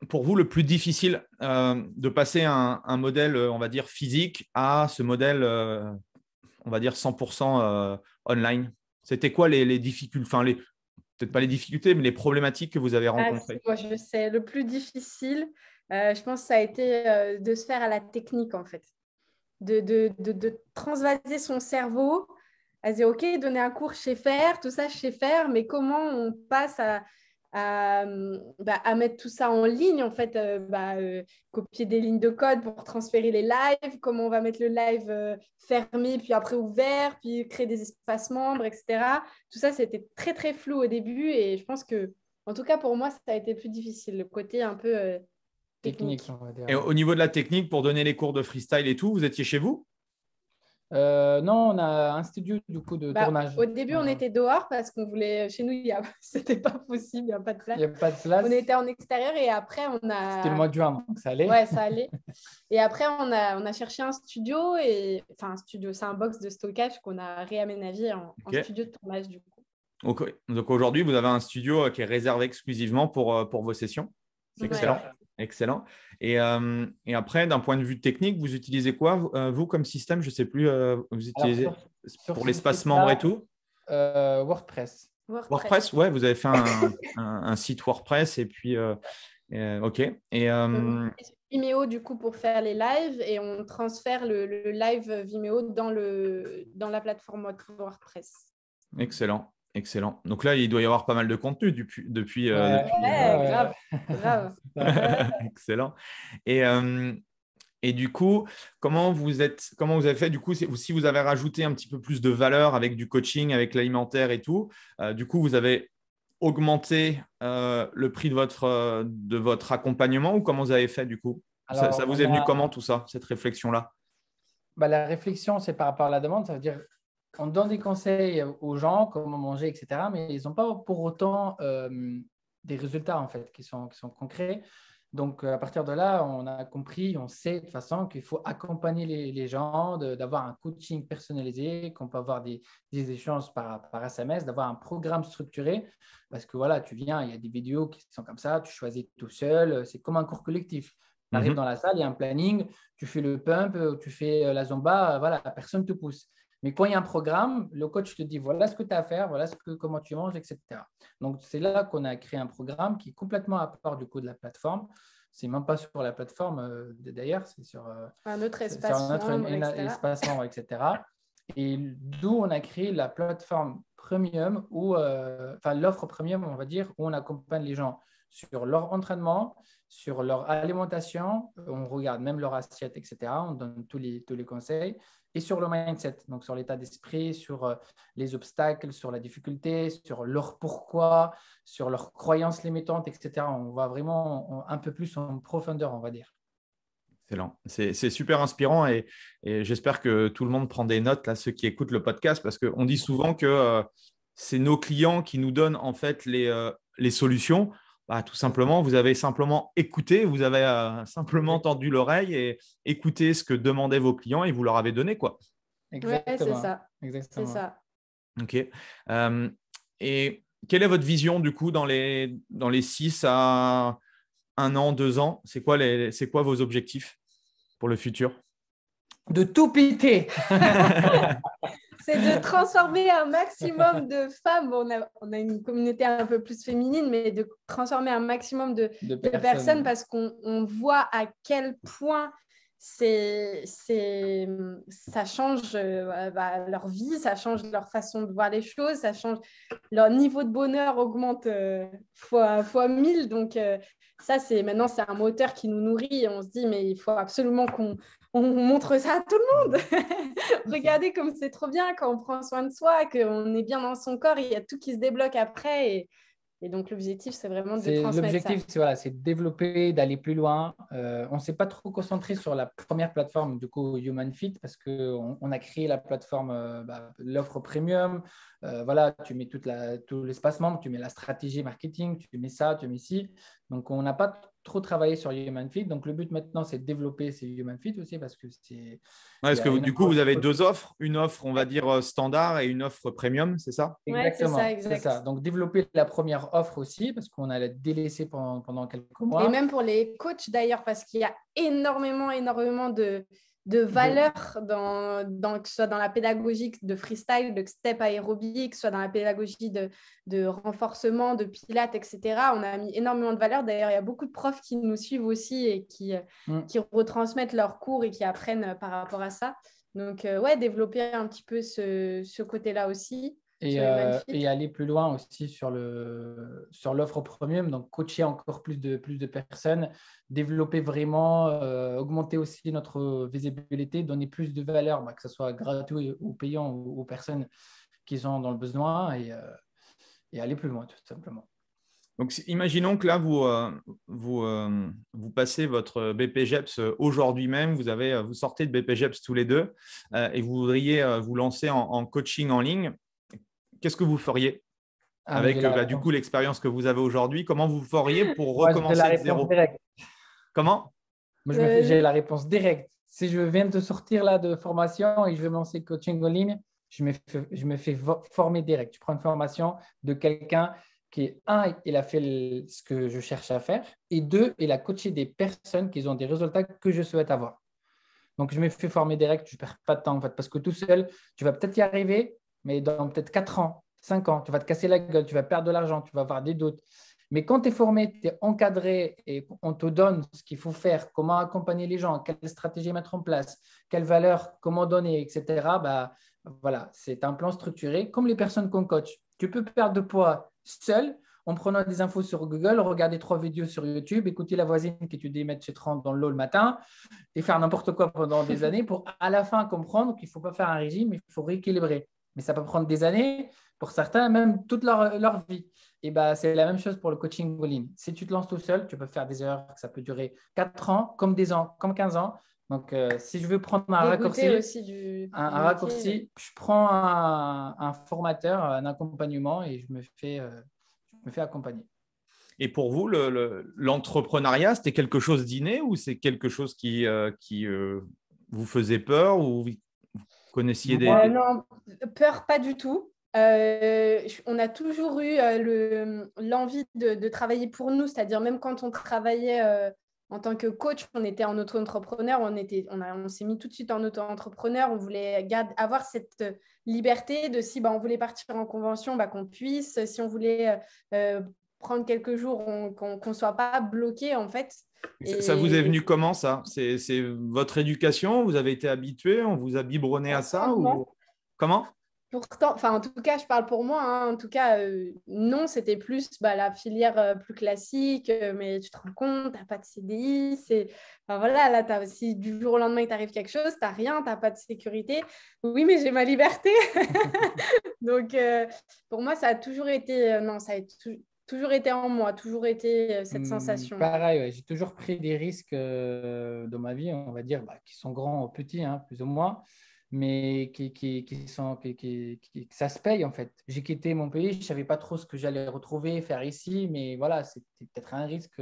pour vous le plus difficile de passer un modèle, on va dire, physique à ce modèle, on va dire, 100% online? C'était quoi les difficultés, enfin, peut-être pas les difficultés, mais les problématiques que vous avez rencontrées? Moi, je sais, le plus difficile, je pense que ça a été de se faire à la technique, en fait. De transvaser son cerveau, à dire, OK, donner un cours, je sais faire, tout ça, je sais faire, mais comment on passe à mettre tout ça en ligne, en fait, copier des lignes de code pour transférer les lives, comment on va mettre le live fermé, puis après ouvert, puis créer des espaces membres, etc. Tout ça, c'était très, très flou au début et je pense que, en tout cas, pour moi, ça a été plus difficile, le côté un peu technique. On va dire. Et au niveau de la technique, pour donner les cours de freestyle et tout, vous étiez chez vous? Non, on a un studio du coup de tournage. Au début, on était dehors parce qu'on voulait. Chez nous, c'était pas possible, il n'y a pas de place. Il n'y a pas de place. On était en extérieur et après, on a. C'était le mois de juin, donc ça allait. Ouais, ça allait. Et après, on a cherché un studio enfin un studio, c'est un box de stockage qu'on a réaménagé en studio de tournage du coup. Okay. Donc aujourd'hui, vous avez un studio qui est réservé exclusivement pour vos sessions. C'est excellent. Ouais. Excellent. Et après, d'un point de vue technique, vous utilisez quoi, vous, comme système? Je ne sais plus, vous utilisez pour l'espace membre et tout? WordPress. WordPress, ouais, vous avez fait un site WordPress et puis, OK. Et Vimeo, du coup, pour faire les lives et on transfère le live Vimeo dans la plateforme WordPress. Excellent. Excellent. Donc là, il doit y avoir pas mal de contenu depuis. Grave. Excellent. Et du coup, comment vous avez fait du coup, si vous avez rajouté un petit peu plus de valeur avec du coaching, avec l'alimentaire et tout, du coup, vous avez augmenté le prix de votre accompagnement ou comment vous avez fait du coup? Alors, ça vous est venu comment tout ça, cette réflexion-là? La réflexion, c'est par rapport à la demande. Ça veut dire on donne des conseils aux gens, comment manger, etc. Mais ils n'ont pas pour autant des résultats en fait qui sont concrets. Donc, à partir de là, on a compris, on sait de toute façon qu'il faut accompagner les gens, d'avoir un coaching personnalisé, qu'on peut avoir des échanges par SMS, d'avoir un programme structuré. Parce que voilà, tu viens, il y a des vidéos qui sont comme ça, tu choisis tout seul, c'est comme un cours collectif. Tu arrives dans la salle, il y a un planning, tu fais le pump, tu fais la zumba, voilà, personne ne te pousse. Mais quand il y a un programme, le coach te dit voilà ce que tu as à faire, voilà comment tu manges, etc. Donc, c'est là qu'on a créé un programme qui est complètement à part du coup de la plateforme. Ce n'est même pas sur la plateforme d'ailleurs, c'est sur un autre espace membre, etc. Et d'où on a créé la plateforme premium, l'offre premium, on va dire, où on accompagne les gens sur leur entraînement, sur leur alimentation, on regarde même leur assiette, etc. On donne tous les conseils. Et sur le mindset, donc sur l'état d'esprit, sur les obstacles, sur la difficulté, sur leur pourquoi, sur leurs croyances limitantes, etc. On va vraiment un peu plus en profondeur, on va dire. Excellent. C'est super inspirant et j'espère que tout le monde prend des notes, là, ceux qui écoutent le podcast, parce qu'on dit souvent que c'est nos clients qui nous donnent en fait les solutions. Bah, tout simplement, vous avez simplement écouté, vous avez simplement tendu l'oreille et écouté ce que demandaient vos clients et vous leur avez donné, quoi. Exactement. Ouais, c'est ça. Exactement. C'est ça. OK. Et quelle est votre vision, du coup, dans les 6 à 1 an, 2 ans? C'est quoi vos objectifs pour le futur? De tout piquer. C'est de transformer un maximum de femmes. On a une communauté un peu plus féminine, mais de transformer un maximum de personnes parce qu'on voit à quel point ça change leur vie, ça change leur façon de voir les choses, ça change leur niveau de bonheur augmente fois 1000. Donc, maintenant, c'est un moteur qui nous nourrit. Et on se dit, mais il faut absolument qu'on montre ça à tout le monde. Regardez comme c'est trop bien quand on prend soin de soi, qu'on est bien dans son corps, il y a tout qui se débloque après. Et donc, l'objectif, c'est vraiment de transmettre ça. L'objectif, c'est de développer, d'aller plus loin. On ne s'est pas trop concentré sur la première plateforme, du coup, Human Fit, parce qu'on a créé la plateforme, l'offre premium. Voilà, tu mets tout l'espace membre, tu mets la stratégie marketing, tu mets ça, tu mets ci. Donc, on n'a pas trop travaillé sur Human Fit. Donc, le but maintenant, c'est de développer ces Human Fit aussi parce que c'est… Parce que du coup, vous avez 2 offres. Une offre, on va dire, standard et une offre premium, c'est ça? Exactement, ouais, c'est ça. Donc, développer la première offre aussi parce qu'on a délaissé pendant quelques mois. Et même pour les coachs d'ailleurs, parce qu'il y a énormément de valeur que ce soit dans la pédagogie de freestyle, de step aérobique, que ce soit dans la pédagogie de renforcement, de pilates, etc. On a mis énormément de valeur. D'ailleurs, il y a beaucoup de profs qui nous suivent aussi et qui retransmettent leurs cours et qui apprennent par rapport à ça. Donc, développer un petit peu ce côté-là aussi. Et aller plus loin aussi sur l'offre premium, donc coacher encore plus de personnes, développer vraiment, augmenter aussi notre visibilité, donner plus de valeur, que ce soit gratuit ou payant aux personnes qui sont dans le besoin et aller plus loin tout simplement. Donc, imaginons que là, vous passez votre BPGEPS aujourd'hui même, vous sortez de BPGEPS tous les deux et vous voudriez vous lancer en coaching en ligne. Qu'est-ce que vous feriez avec du coup l'expérience que vous avez aujourd'hui? Comment vous feriez pour recommencer de zéro? Comment? Moi, j'ai la réponse directe. Si je viens de sortir là de formation et je vais me lancer coaching en ligne, je me fais former direct. Je prends une formation de quelqu'un qui, il a fait ce que je cherche à faire et 2, il a coaché des personnes qui ont des résultats que je souhaite avoir. Donc, je me fais former direct. Je ne perds pas de temps en fait parce que tout seul, tu vas peut-être y arriver. Mais dans peut-être 4 ans, 5 ans, tu vas te casser la gueule, tu vas perdre de l'argent, tu vas avoir des doutes. Mais quand tu es formé, tu es encadré et on te donne ce qu'il faut faire, comment accompagner les gens, quelle stratégie mettre en place, quelle valeur, comment donner, etc. Voilà, c'est un plan structuré comme les personnes qu'on coach. Tu peux perdre de poids seul en prenant des infos sur Google, regarder 3 vidéos sur YouTube, écouter la voisine qui te dit mettre ses 30 dans l'eau le matin et faire n'importe quoi pendant des années pour à la fin comprendre qu'il ne faut pas faire un régime, mais il faut rééquilibrer. Mais ça peut prendre des années, pour certains, même toute leur vie. Et c'est la même chose pour le coaching en ligne. Si tu te lances tout seul, tu peux faire des heures, ça peut durer 4 ans, comme des ans, comme 15 ans. Donc, si je veux prendre un raccourci, je prends un formateur, un accompagnement et je me fais accompagner. Et pour vous, l'entrepreneuriat, c'était quelque chose d'inné ou c'est quelque chose qui vous faisait peur ou vous connaissiez Non, peur, pas du tout. On a toujours eu l'envie de travailler pour nous, c'est-à-dire même quand on travaillait en tant que coach, on était en auto-entrepreneur, on s'est mis tout de suite en auto-entrepreneur, on voulait avoir cette liberté de si on voulait partir en convention, qu'on puisse, si on voulait prendre quelques jours, qu'on ne soit pas bloqué en fait. Ça vous est venu comment ça? C'est votre éducation? Vous avez été habitué? On vous a biberonné à ça ou... Comment? Pourtant, en tout cas, je parle pour moi. En tout cas, non, c'était plus la filière plus classique. Mais tu te rends compte, tu n'as pas de CDI. Voilà, là, si du jour au lendemain, il t'arrive quelque chose, tu n'as rien, tu n'as pas de sécurité. Oui, mais j'ai ma liberté. Donc, pour moi, ça a toujours été… toujours été en moi, toujours été cette sensation. Pareil, ouais, j'ai toujours pris des risques dans ma vie, on va dire, qui sont grands ou petits, hein, plus ou moins, mais que ça se paye en fait. J'ai quitté mon pays, je ne savais pas trop ce que j'allais retrouver, faire ici, mais voilà, c'était peut-être un risque,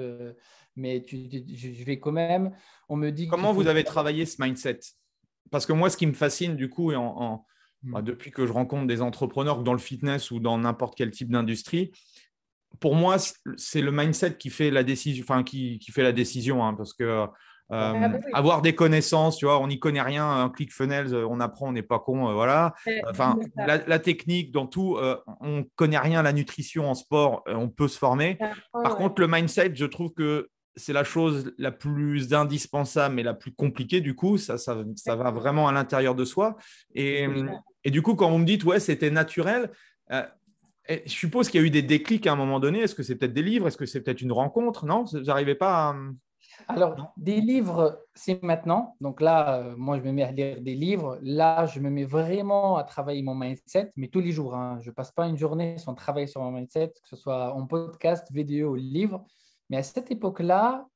mais je vais quand même. On me dit Comment vous avez travaillé ce mindset? Parce que moi, ce qui me fascine du coup, depuis que je rencontre des entrepreneurs dans le fitness ou dans n'importe quel type d'industrie, pour moi, c'est le mindset qui fait la décision, enfin qui fait la décision, hein, parce que Oui. avoir des connaissances, tu vois, on n'y connaît rien, un ClickFunnels, on apprend, on n'est pas con, voilà. Enfin, la technique dans tout, on connaît rien, la nutrition en sport, on peut se former. Par contre, le mindset, je trouve que c'est la chose la plus indispensable mais la plus compliquée. Du coup, ça va vraiment à l'intérieur de soi. Et du coup, quand vous me dites, ouais, c'était naturel. Et je suppose qu'il y a eu des déclics à un moment donné. Est-ce que c'est peut-être des livres? Est-ce que c'est peut-être une rencontre? Non, j'arrivais pas à… Alors, des livres, c'est maintenant. Donc là, moi, je me mets à lire des livres. Là, je me mets vraiment à travailler mon mindset, mais tous les jours, hein. Je ne passe pas une journée sans travailler sur mon mindset, que ce soit en podcast, vidéo ou livre. Mais à cette époque-là…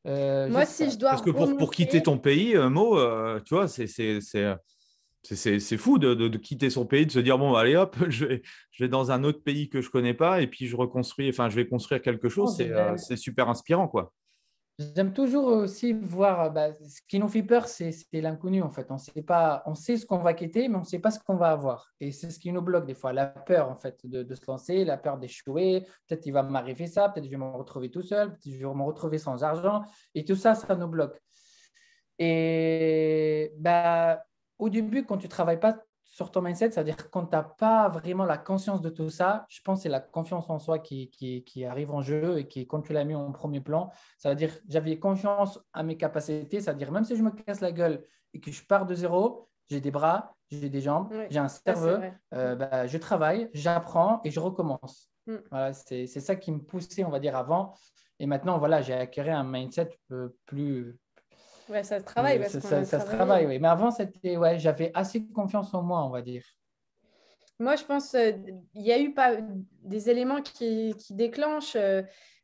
moi, si je dois Parce que pour quitter ton pays, Mo, tu vois, c'est fou de quitter son pays, de se dire, bon, allez hop, je vais dans un autre pays que je ne connais pas et puis je vais construire quelque chose. C'est super inspirant, quoi. J'aime toujours aussi voir, ce qui nous fait peur, c'est l'inconnu en fait. On sait pas, on sait ce qu'on va quitter, mais on ne sait pas ce qu'on va avoir. Et c'est ce qui nous bloque des fois, la peur en fait de se lancer, la peur d'échouer. Peut-être il va m'arriver ça, peut-être je vais me retrouver tout seul, peut-être je vais me retrouver sans argent. Et tout ça, ça nous bloque. Et au début, quand tu ne travailles pas sur ton mindset, c'est-à-dire quand tu n'as pas vraiment la conscience de tout ça, je pense que c'est la confiance en soi qui arrive en jeu et qui, quand tu l'as mis en premier plan, ça veut dire j'avais confiance à mes capacités, c'est-à-dire même si je me casse la gueule et que je pars de zéro, j'ai des bras, j'ai des jambes, Oui, j'ai un cerveau, je travaille, j'apprends et je recommence. Voilà, c'est ça qui me poussait, on va dire, avant. Et maintenant, voilà, j'ai acquis un mindset plus… Ouais, ça se travaille. Ça se travaille, oui. Mais avant, j'avais assez confiance en moi, on va dire. Moi, je pense il y a eu pas, des éléments qui déclenchent.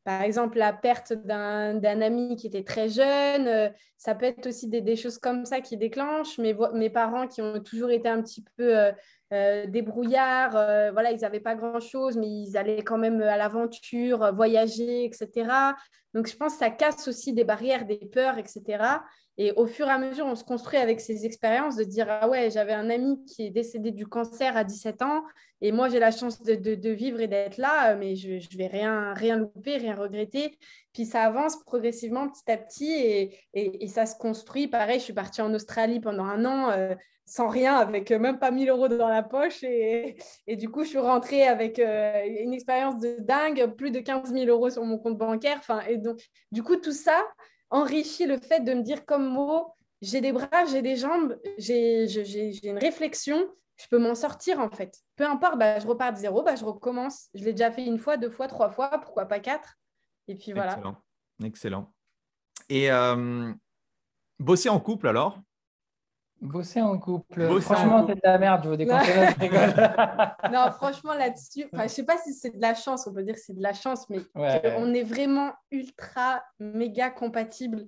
Par exemple, la perte d'un ami qui était très jeune. Ça peut être aussi des choses comme ça qui déclenchent. Mes parents qui ont toujours été un petit peu débrouillards. Voilà, ils n'avaient pas grand-chose, mais ils allaient quand même à l'aventure, voyager, etc. Donc, je pense que ça casse aussi des barrières, des peurs, etc. Et au fur et à mesure, on se construit avec ces expériences de dire, ah ouais, j'avais un ami qui est décédé du cancer à 17 ans et moi, j'ai la chance de vivre et d'être là, mais je ne vais rien louper, rien regretter. Puis ça avance progressivement petit à petit et ça se construit. Pareil, je suis partie en Australie pendant un an sans rien, avec même pas 1 000 euros dans la poche. Et du coup, je suis rentrée avec une expérience de dingue, plus de 15 000 euros sur mon compte bancaire. Enfin, et donc, du coup, tout ça enrichit le fait de me dire comme mot, j'ai des bras, j'ai des jambes, j'ai une réflexion, je peux m'en sortir en fait. Peu importe, je repars de zéro, je recommence. Je l'ai déjà fait 1 fois, 2 fois, 3 fois, pourquoi pas 4. Et puis voilà. Excellent. Excellent. Et bosser en couple alors? Bosser en couple, franchement, c'est de la merde, je vous déconseille, je rigole. Non, franchement, là-dessus, je ne sais pas si c'est de la chance, on peut dire que c'est de la chance, mais on est vraiment ultra, méga compatibles.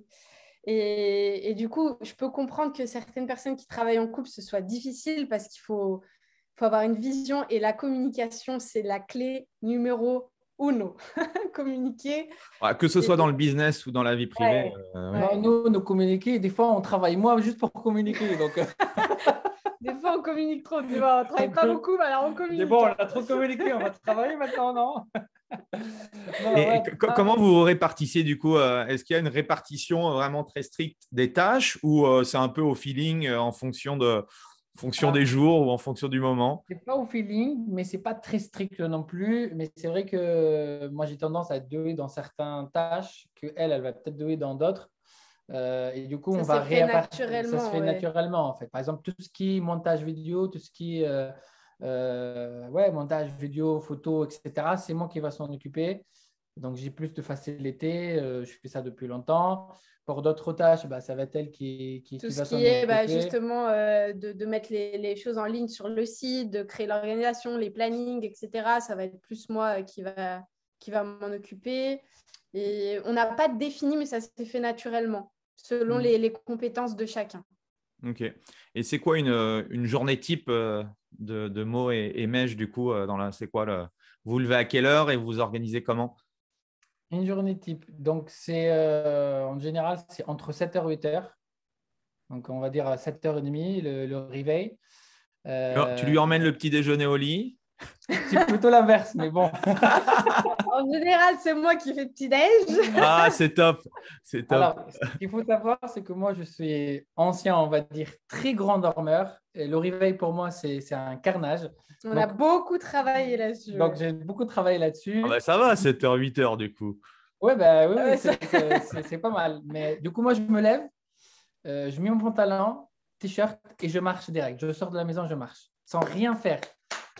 Et du coup, je peux comprendre que certaines personnes qui travaillent en couple, ce soit difficile parce qu'il faut avoir une vision et la communication, c'est la clé numéro 1. Communiquer. Ouais, que ce soit dans le business ou dans la vie privée. Nous communiquer, des fois, on travaille moins juste pour communiquer. Donc… Des fois, on communique trop. Tu vois, on ne travaille pas beaucoup, mais alors on communique. Mais bon, on a trop communiqué, on va travailler maintenant, non? Comment vous répartissez du coup? Est-ce qu'il y a une répartition vraiment très stricte des tâches ou c'est un peu au feeling en fonction des jours ou en fonction du moment? C'est pas au feeling, mais c'est pas très strict non plus. Mais c'est vrai que moi, j'ai tendance à être doué dans certaines tâches elle va peut-être douée dans d'autres. Et du coup, on va répartir. Ça se fait naturellement, en fait. Par exemple, tout ce qui est montage vidéo, tout ce qui est montage vidéo, photo, etc., c'est moi qui va s'en occuper. Donc, j'ai plus de facilité. Je fais ça depuis longtemps. Pour d'autres tâches, ça va être elle qui va s'en occuper. Tout ce qui est justement de mettre les choses en ligne sur le site, de créer l'organisation, les plannings, etc. Ça va être plus moi qui va qui va m'en occuper. Et on n'a pas défini, mais ça s'est fait naturellement, selon les compétences de chacun. Ok. Et c'est quoi une journée type de Mo et Mej, du coup, c'est quoi vous levez à quelle heure et vous vous organisez comment? Une journée type. Donc, en général, c'est entre 7h et 8h. Donc, on va dire à 7h30, le réveil. Tu lui emmènes le petit déjeuner au lit? C'est plutôt l'inverse, mais bon. En général, c'est moi qui fais le petit-déj. Ah, c'est top. C'est top. Alors, ce qu'il faut savoir, c'est que moi, je suis ancien, on va dire, très grand dormeur. Et le réveil, pour moi, c'est un carnage. On a beaucoup travaillé là-dessus. Donc, j'ai beaucoup travaillé là-dessus. Ah bah, ça va, 7h, 8h, du coup. Oui, c'est pas mal. Mais du coup, moi, je me lève, je mets mon pantalon, t-shirt et je marche direct. Je sors de la maison, je marche, sans rien faire.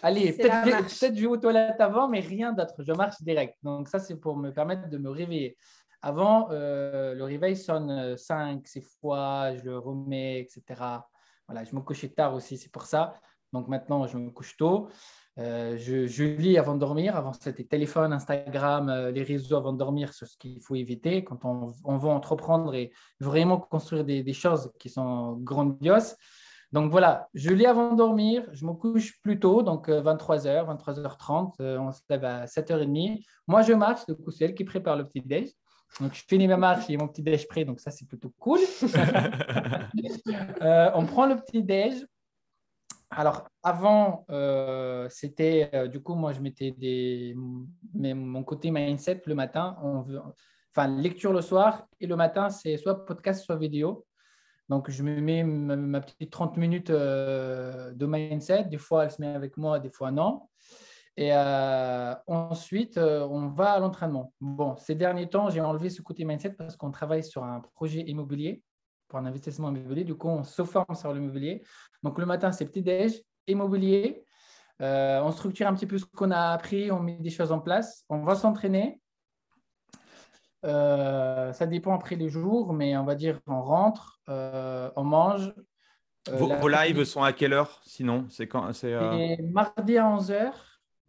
Allez, peut-être je vais aux toilettes avant, mais rien d'autre. Je marche direct. Donc, ça, c'est pour me permettre de me réveiller. Avant, le réveil sonne 5, 6 fois, je le remets, etc. Voilà, je me couchais tard aussi, c'est pour ça. Donc, maintenant, je me couche tôt. Je lis avant de dormir. Avant, c'était téléphone, Instagram, les réseaux avant de dormir, c'est ce qu'il faut éviter quand on veut entreprendre et vraiment construire des choses qui sont grandioses. Donc voilà, je lis avant de dormir, je me couche plus tôt, donc 23h, 23h30, on se lève à 7h30. Moi, je marche, du coup, c'est elle qui prépare le petit-déj. Donc, je finis ma marche, j'ai mon petit-déj prêt, donc ça, c'est plutôt cool. On prend le petit-déj. Alors, avant, c'était, du coup, moi, je mettais mon côté mindset le matin, lecture le soir, et le matin, c'est soit podcast, soit vidéo. Donc, je me mets ma petite 30 minutes de mindset. Des fois, elle se met avec moi, des fois, non. Et ensuite, on va à l'entraînement. Bon, ces derniers temps, j'ai enlevé ce côté mindset parce qu'on travaille sur un projet immobilier, pour un investissement immobilier. Du coup, on se forme sur l'immobilier. Donc, le matin, c'est petit-déj, immobilier. On structure un petit peu ce qu'on a appris, on met des choses en place. On va s'entraîner. Ça dépend après les jours, mais on va dire on rentre, on mange. Vos lives sont à quelle heure sinon? C'est quand? C'est mardi à 11h.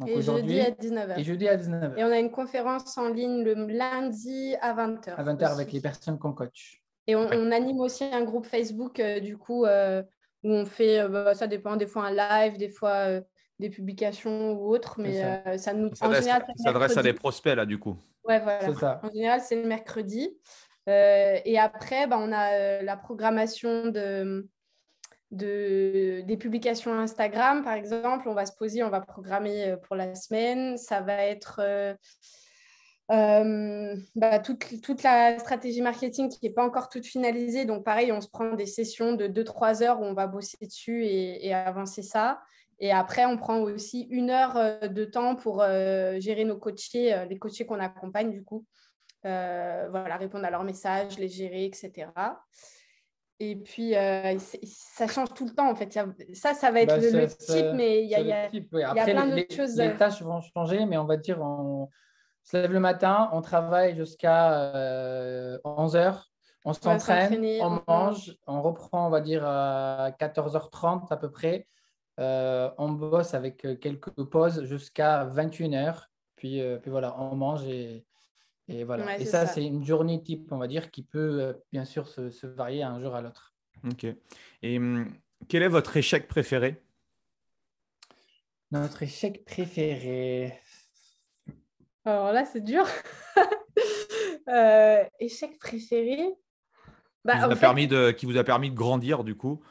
Et jeudi à 19h. Et jeudi à 19h. Et on a une conférence en ligne le lundi à 20h. À 20h avec les personnes qu'on coach. Et on anime aussi un groupe Facebook, du coup, où on fait, ça dépend, des fois un live, des fois des publications ou autres, mais ça nous s'adresse à des prospects, là, du coup. Ouais, voilà. C'est ça. En général, c'est le mercredi. Et après, on a la programmation des publications Instagram, par exemple. On va se poser, on va programmer pour la semaine. Ça va être toute la stratégie marketing qui n'est pas encore toute finalisée. Donc, pareil, on se prend des sessions de 2-3 heures où on va bosser dessus et avancer ça. Et après, on prend aussi 1 heure de temps pour gérer nos coachés, les coachés qu'on accompagne, du coup. Répondre à leurs messages, les gérer, etc. Et puis, ça change tout le temps, en fait. Ça va être le type, mais il y a plein d'autres choses. Les tâches vont changer, mais on va dire, on se lève le matin, on travaille jusqu'à 11h, on s'entraîne, on mange, on reprend, on va dire, à 14h30 à peu près. On bosse avec quelques pauses jusqu'à 21h. Puis voilà, on mange et voilà. Ouais, et ça, c'est une journée type, on va dire, qui peut bien sûr se varier d'un jour à l'autre. Ok. Et quel est votre échec préféré? Notre échec préféré. Alors là, c'est dur. Échec préféré. Qui vous a permis de grandir, du coup?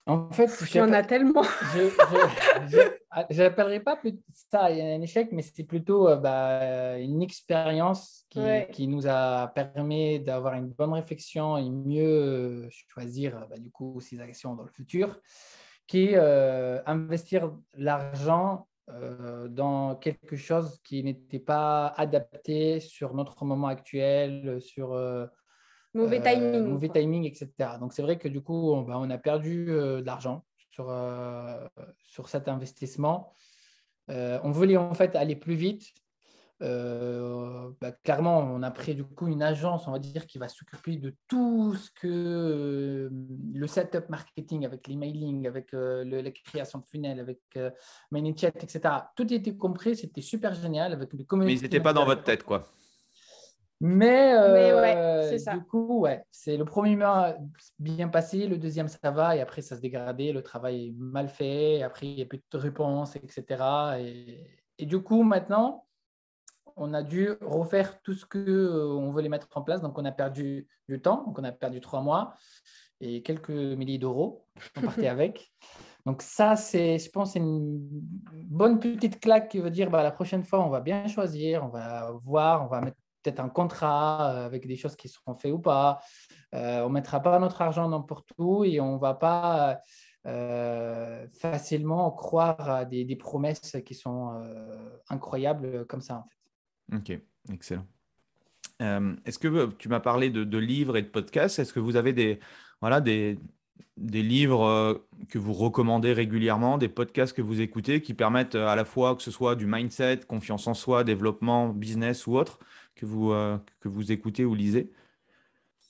En fait, il y en a tellement. Je n'appellerai pas ça un échec, mais c'est plutôt une expérience qui nous a permis d'avoir une bonne réflexion et mieux choisir du coup ses actions dans le futur, qui est investir l'argent dans quelque chose qui n'était pas adapté sur notre moment actuel, sur mauvais timing, etc. Donc, c'est vrai que du coup, on a perdu de l'argent sur cet investissement. On voulait en fait aller plus vite, clairement, on a pris du coup une agence, on va dire, qui va s'occuper de tout ce que le setup marketing, avec l'emailing, avec la création de funnels, avec ManyChat, etc. Tout était compris, c'était super génial avec le Mais ils community n'étaient pas dans manager. votre tête, quoi. Mais ouais, c'est ça. du coup, ouais, c'est le premier mois bien passé, le deuxième ça va, et après ça se dégradait, le travail est mal fait, après il n'y a plus de réponses, etc. Et du coup, maintenant, on a dû refaire tout ce qu'on voulait mettre en place. Donc, on a perdu du temps. Donc, on a perdu 3 mois et quelques milliers d'euros. On partait avec. Donc, ça, je pense, c'est une bonne petite claque qui veut dire la prochaine fois, on va bien choisir, on va voir, on va mettre peut-être un contrat avec des choses qui seront faites ou pas. On ne mettra pas notre argent n'importe où et on ne va pas facilement croire à des promesses qui sont incroyables comme ça, en fait. Ok, excellent. Est-ce que tu m'as parlé de livres et de podcasts? Est-ce que vous avez des livres que vous recommandez régulièrement, des podcasts que vous écoutez qui permettent à la fois que ce soit du mindset, confiance en soi, développement, business ou autre, que vous écoutez ou lisez?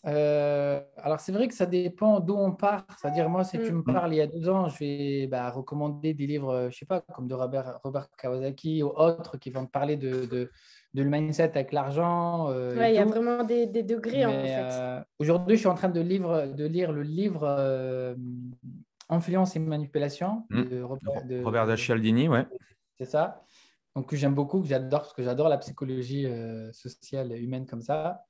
Alors, c'est vrai que ça dépend d'où on part. C'est-à-dire, moi, si tu me Mm. parles il y a 2 ans, je vais recommander des livres, je ne sais pas, comme de Robert Kawasaki ou autres qui vont te parler de le mindset avec l'argent Ouais, et il y a tout. vraiment des degrés, en Mais fait. aujourd'hui, je suis en train de lire le livre Influence et manipulation Mm. de Robert Cialdini, ouais. c'est ça. Donc, que j'aime beaucoup, que j'adore, parce que j'adore la psychologie sociale humaine comme ça.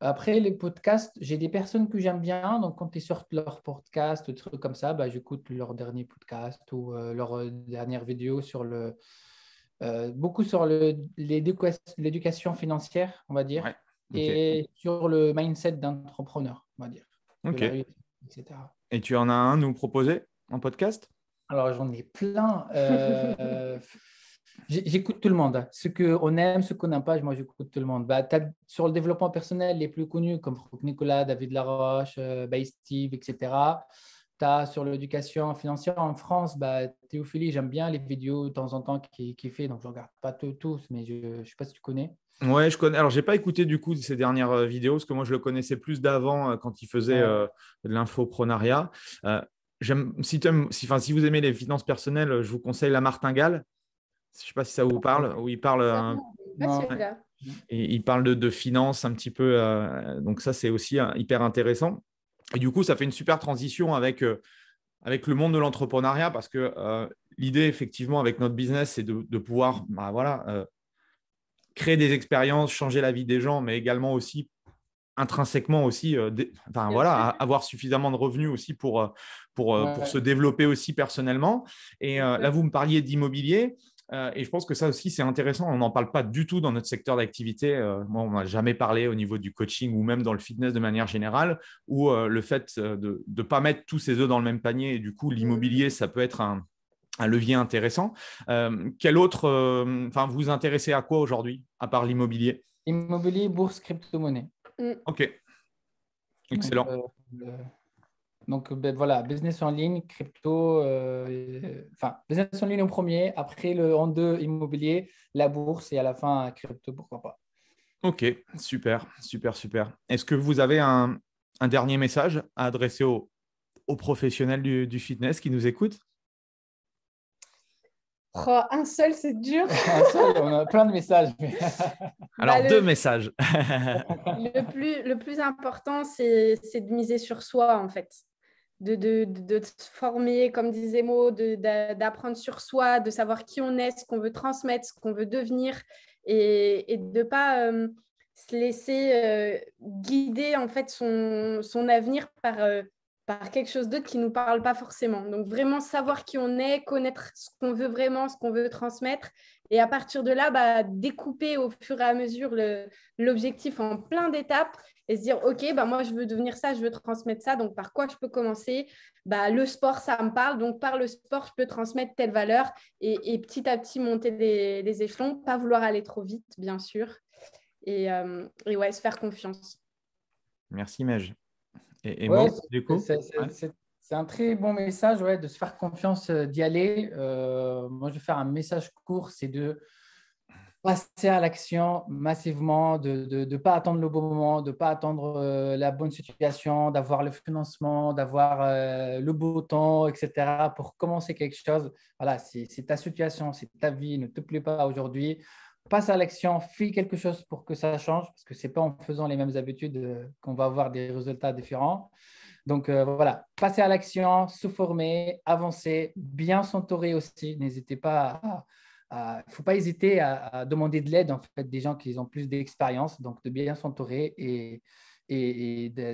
Après, les podcasts, j'ai des personnes que j'aime bien. Donc, quand ils sortent leur podcast, des trucs comme ça, j'écoute leur dernier podcast ou leur dernière vidéo beaucoup sur l'éducation financière, on va dire, Ouais. Ok. et sur le mindset d'entrepreneur, on va dire, de la Ok. réussite, etc. Et tu en as un à nous proposer en podcast? Alors, j'en ai plein. J'écoute tout le monde, hein. Ceux qu'on aime, ceux qu'on n'aime pas, moi j'écoute tout le monde. Sur le développement personnel, les plus connus comme Franck Nicolas, David Laroche, Steve, etc. Tu as sur l'éducation financière en France, Théophilie, j'aime bien les vidéos de temps en temps qu'il fait, donc je ne regarde pas tous, mais je ne sais pas si tu connais. Ouais, je connais. Alors, j'ai pas écouté du coup ces dernières vidéos parce que moi je le connaissais plus d'avant quand il faisait Ouais. de l'infoprenariat. Si vous aimez les finances personnelles, je vous conseille La Martingale. Je sais pas si ça vous parle. Où il parle, Pas Non. celui-là. il parle de finances un petit peu. Donc ça, c'est aussi hyper intéressant. Et du coup, ça fait une super transition avec le monde de l'entrepreneuriat parce que l'idée, effectivement, avec notre business, c'est de pouvoir créer des expériences, changer la vie des gens, mais également aussi intrinsèquement aussi, Bien sûr. avoir suffisamment de revenus aussi pour se Ouais. développer aussi personnellement. Et Bien là, sûr. vous me parliez d'immobilier. Et je pense que ça aussi, c'est intéressant. On n'en parle pas du tout dans notre secteur d'activité. Moi, on n'a jamais parlé au niveau du coaching ou même dans le fitness de manière générale, où le fait de ne pas mettre tous ses œufs dans le même panier, et du coup, l'immobilier, ça peut être un levier intéressant. Quel autre, vous vous intéressez à quoi aujourd'hui, à part l'immobilier? Immobilier, bourse, crypto-monnaie. Ok, Donc, excellent. voilà, business en ligne, crypto, business en ligne en premier, après en deux, immobilier, la bourse et à la fin, crypto, pourquoi pas. Ok, super, super, super. Est-ce que vous avez un dernier message à adresser aux professionnels du fitness qui nous écoutent? Oh, un seul, c'est dur. On a plein de messages. Alors, Le- deux messages. le plus important, c'est de miser sur soi, en fait. De se former, comme disait Mo, d'apprendre sur soi, de savoir qui on est, ce qu'on veut transmettre, ce qu'on veut devenir, et de ne pas se laisser guider en fait son avenir par quelque chose d'autre qui ne nous parle pas forcément. Donc vraiment savoir qui on est, connaître ce qu'on veut vraiment, ce qu'on veut transmettre, et à partir de là, découper au fur et à mesure l'objectif en plein d'étapes et se dire, OK, moi, je veux devenir ça, je veux transmettre ça, donc par quoi je peux commencer? Le sport, ça me parle, donc par le sport, je peux transmettre telle valeur et petit à petit monter les échelons, pas vouloir aller trop vite, bien sûr, et ouais, se faire confiance. Merci, Mej. Et Ouais, Mo, du coup? Ouais. c'est un très bon message, ouais, de se faire confiance, d'y aller. Moi, je vais faire un message court, c'est Passer à l'action massivement, de ne pas attendre le bon moment, de ne pas attendre la bonne situation, d'avoir le financement, d'avoir le beau temps, etc. pour commencer quelque chose. Voilà, c'est ta situation, c'est ta vie, ne te plaît pas aujourd'hui. Passe à l'action, fais quelque chose pour que ça change, parce que ce n'est pas en faisant les mêmes habitudes qu'on va avoir des résultats différents. Donc voilà, passer à l'action, se former, avancer, bien s'entourer aussi. N'hésitez pas il ne faut pas hésiter à demander de l'aide en fait, des gens qui ont plus d'expérience, donc de bien s'entourer et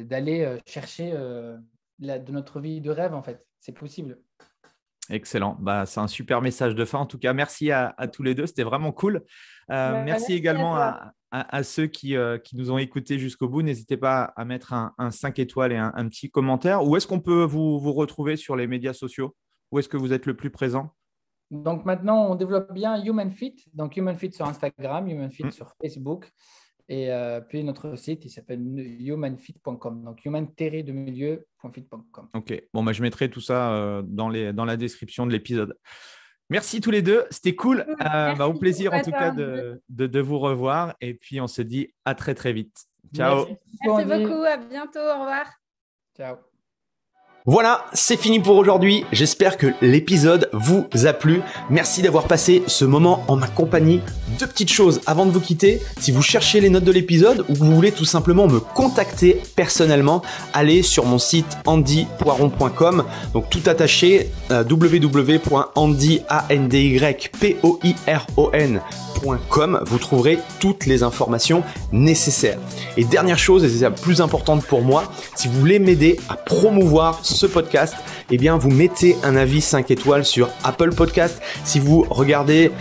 d'aller chercher de notre vie de rêve en fait. C'est possible. Excellent. Bah, c'est un super message de fin. En tout cas, merci à tous les deux. C'était vraiment cool. Merci également à ceux qui nous ont écoutés jusqu'au bout. N'hésitez pas à mettre un 5 étoiles et un petit commentaire. Où est-ce qu'on peut vous retrouver sur les médias sociaux? Où est-ce que vous êtes le plus présent? Donc maintenant, on développe bien HumanFit. Donc HumanFit sur Instagram, HumanFit sur Facebook. Et puis notre site, il s'appelle humanfit.com. Donc human-de-milieu.fit.com. Ok. Bon, bah, je mettrai tout ça dans la description de l'épisode. Merci tous les deux. C'était cool. Au plaisir en tout cas de vous revoir. Et puis, on se dit à très, très vite. Ciao. Merci beaucoup. À bientôt. Au revoir. Ciao. Voilà, c'est fini pour aujourd'hui. J'espère que l'épisode vous a plu. Merci d'avoir passé ce moment en ma compagnie. Deux petites choses avant de vous quitter. Si vous cherchez les notes de l'épisode ou que vous voulez tout simplement me contacter personnellement, allez sur mon site andypoiron.com. Donc tout attaché, www.andypoiron.com. Vous trouverez toutes les informations nécessaires. Et dernière chose, et c'est la plus importante pour moi, si vous voulez m'aider à promouvoir ce podcast, eh bien vous mettez un avis 5 étoiles sur Apple Podcast. Si vous regardez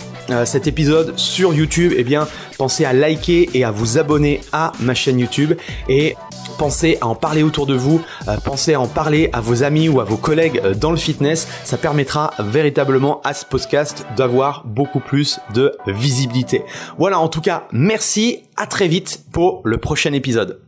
cet épisode sur YouTube, eh bien pensez à liker et à vous abonner à ma chaîne YouTube et pensez à en parler autour de vous, pensez à en parler à vos amis ou à vos collègues dans le fitness. Ça permettra véritablement à ce podcast d'avoir beaucoup plus de visibilité. Voilà, en tout cas, merci, à très vite pour le prochain épisode.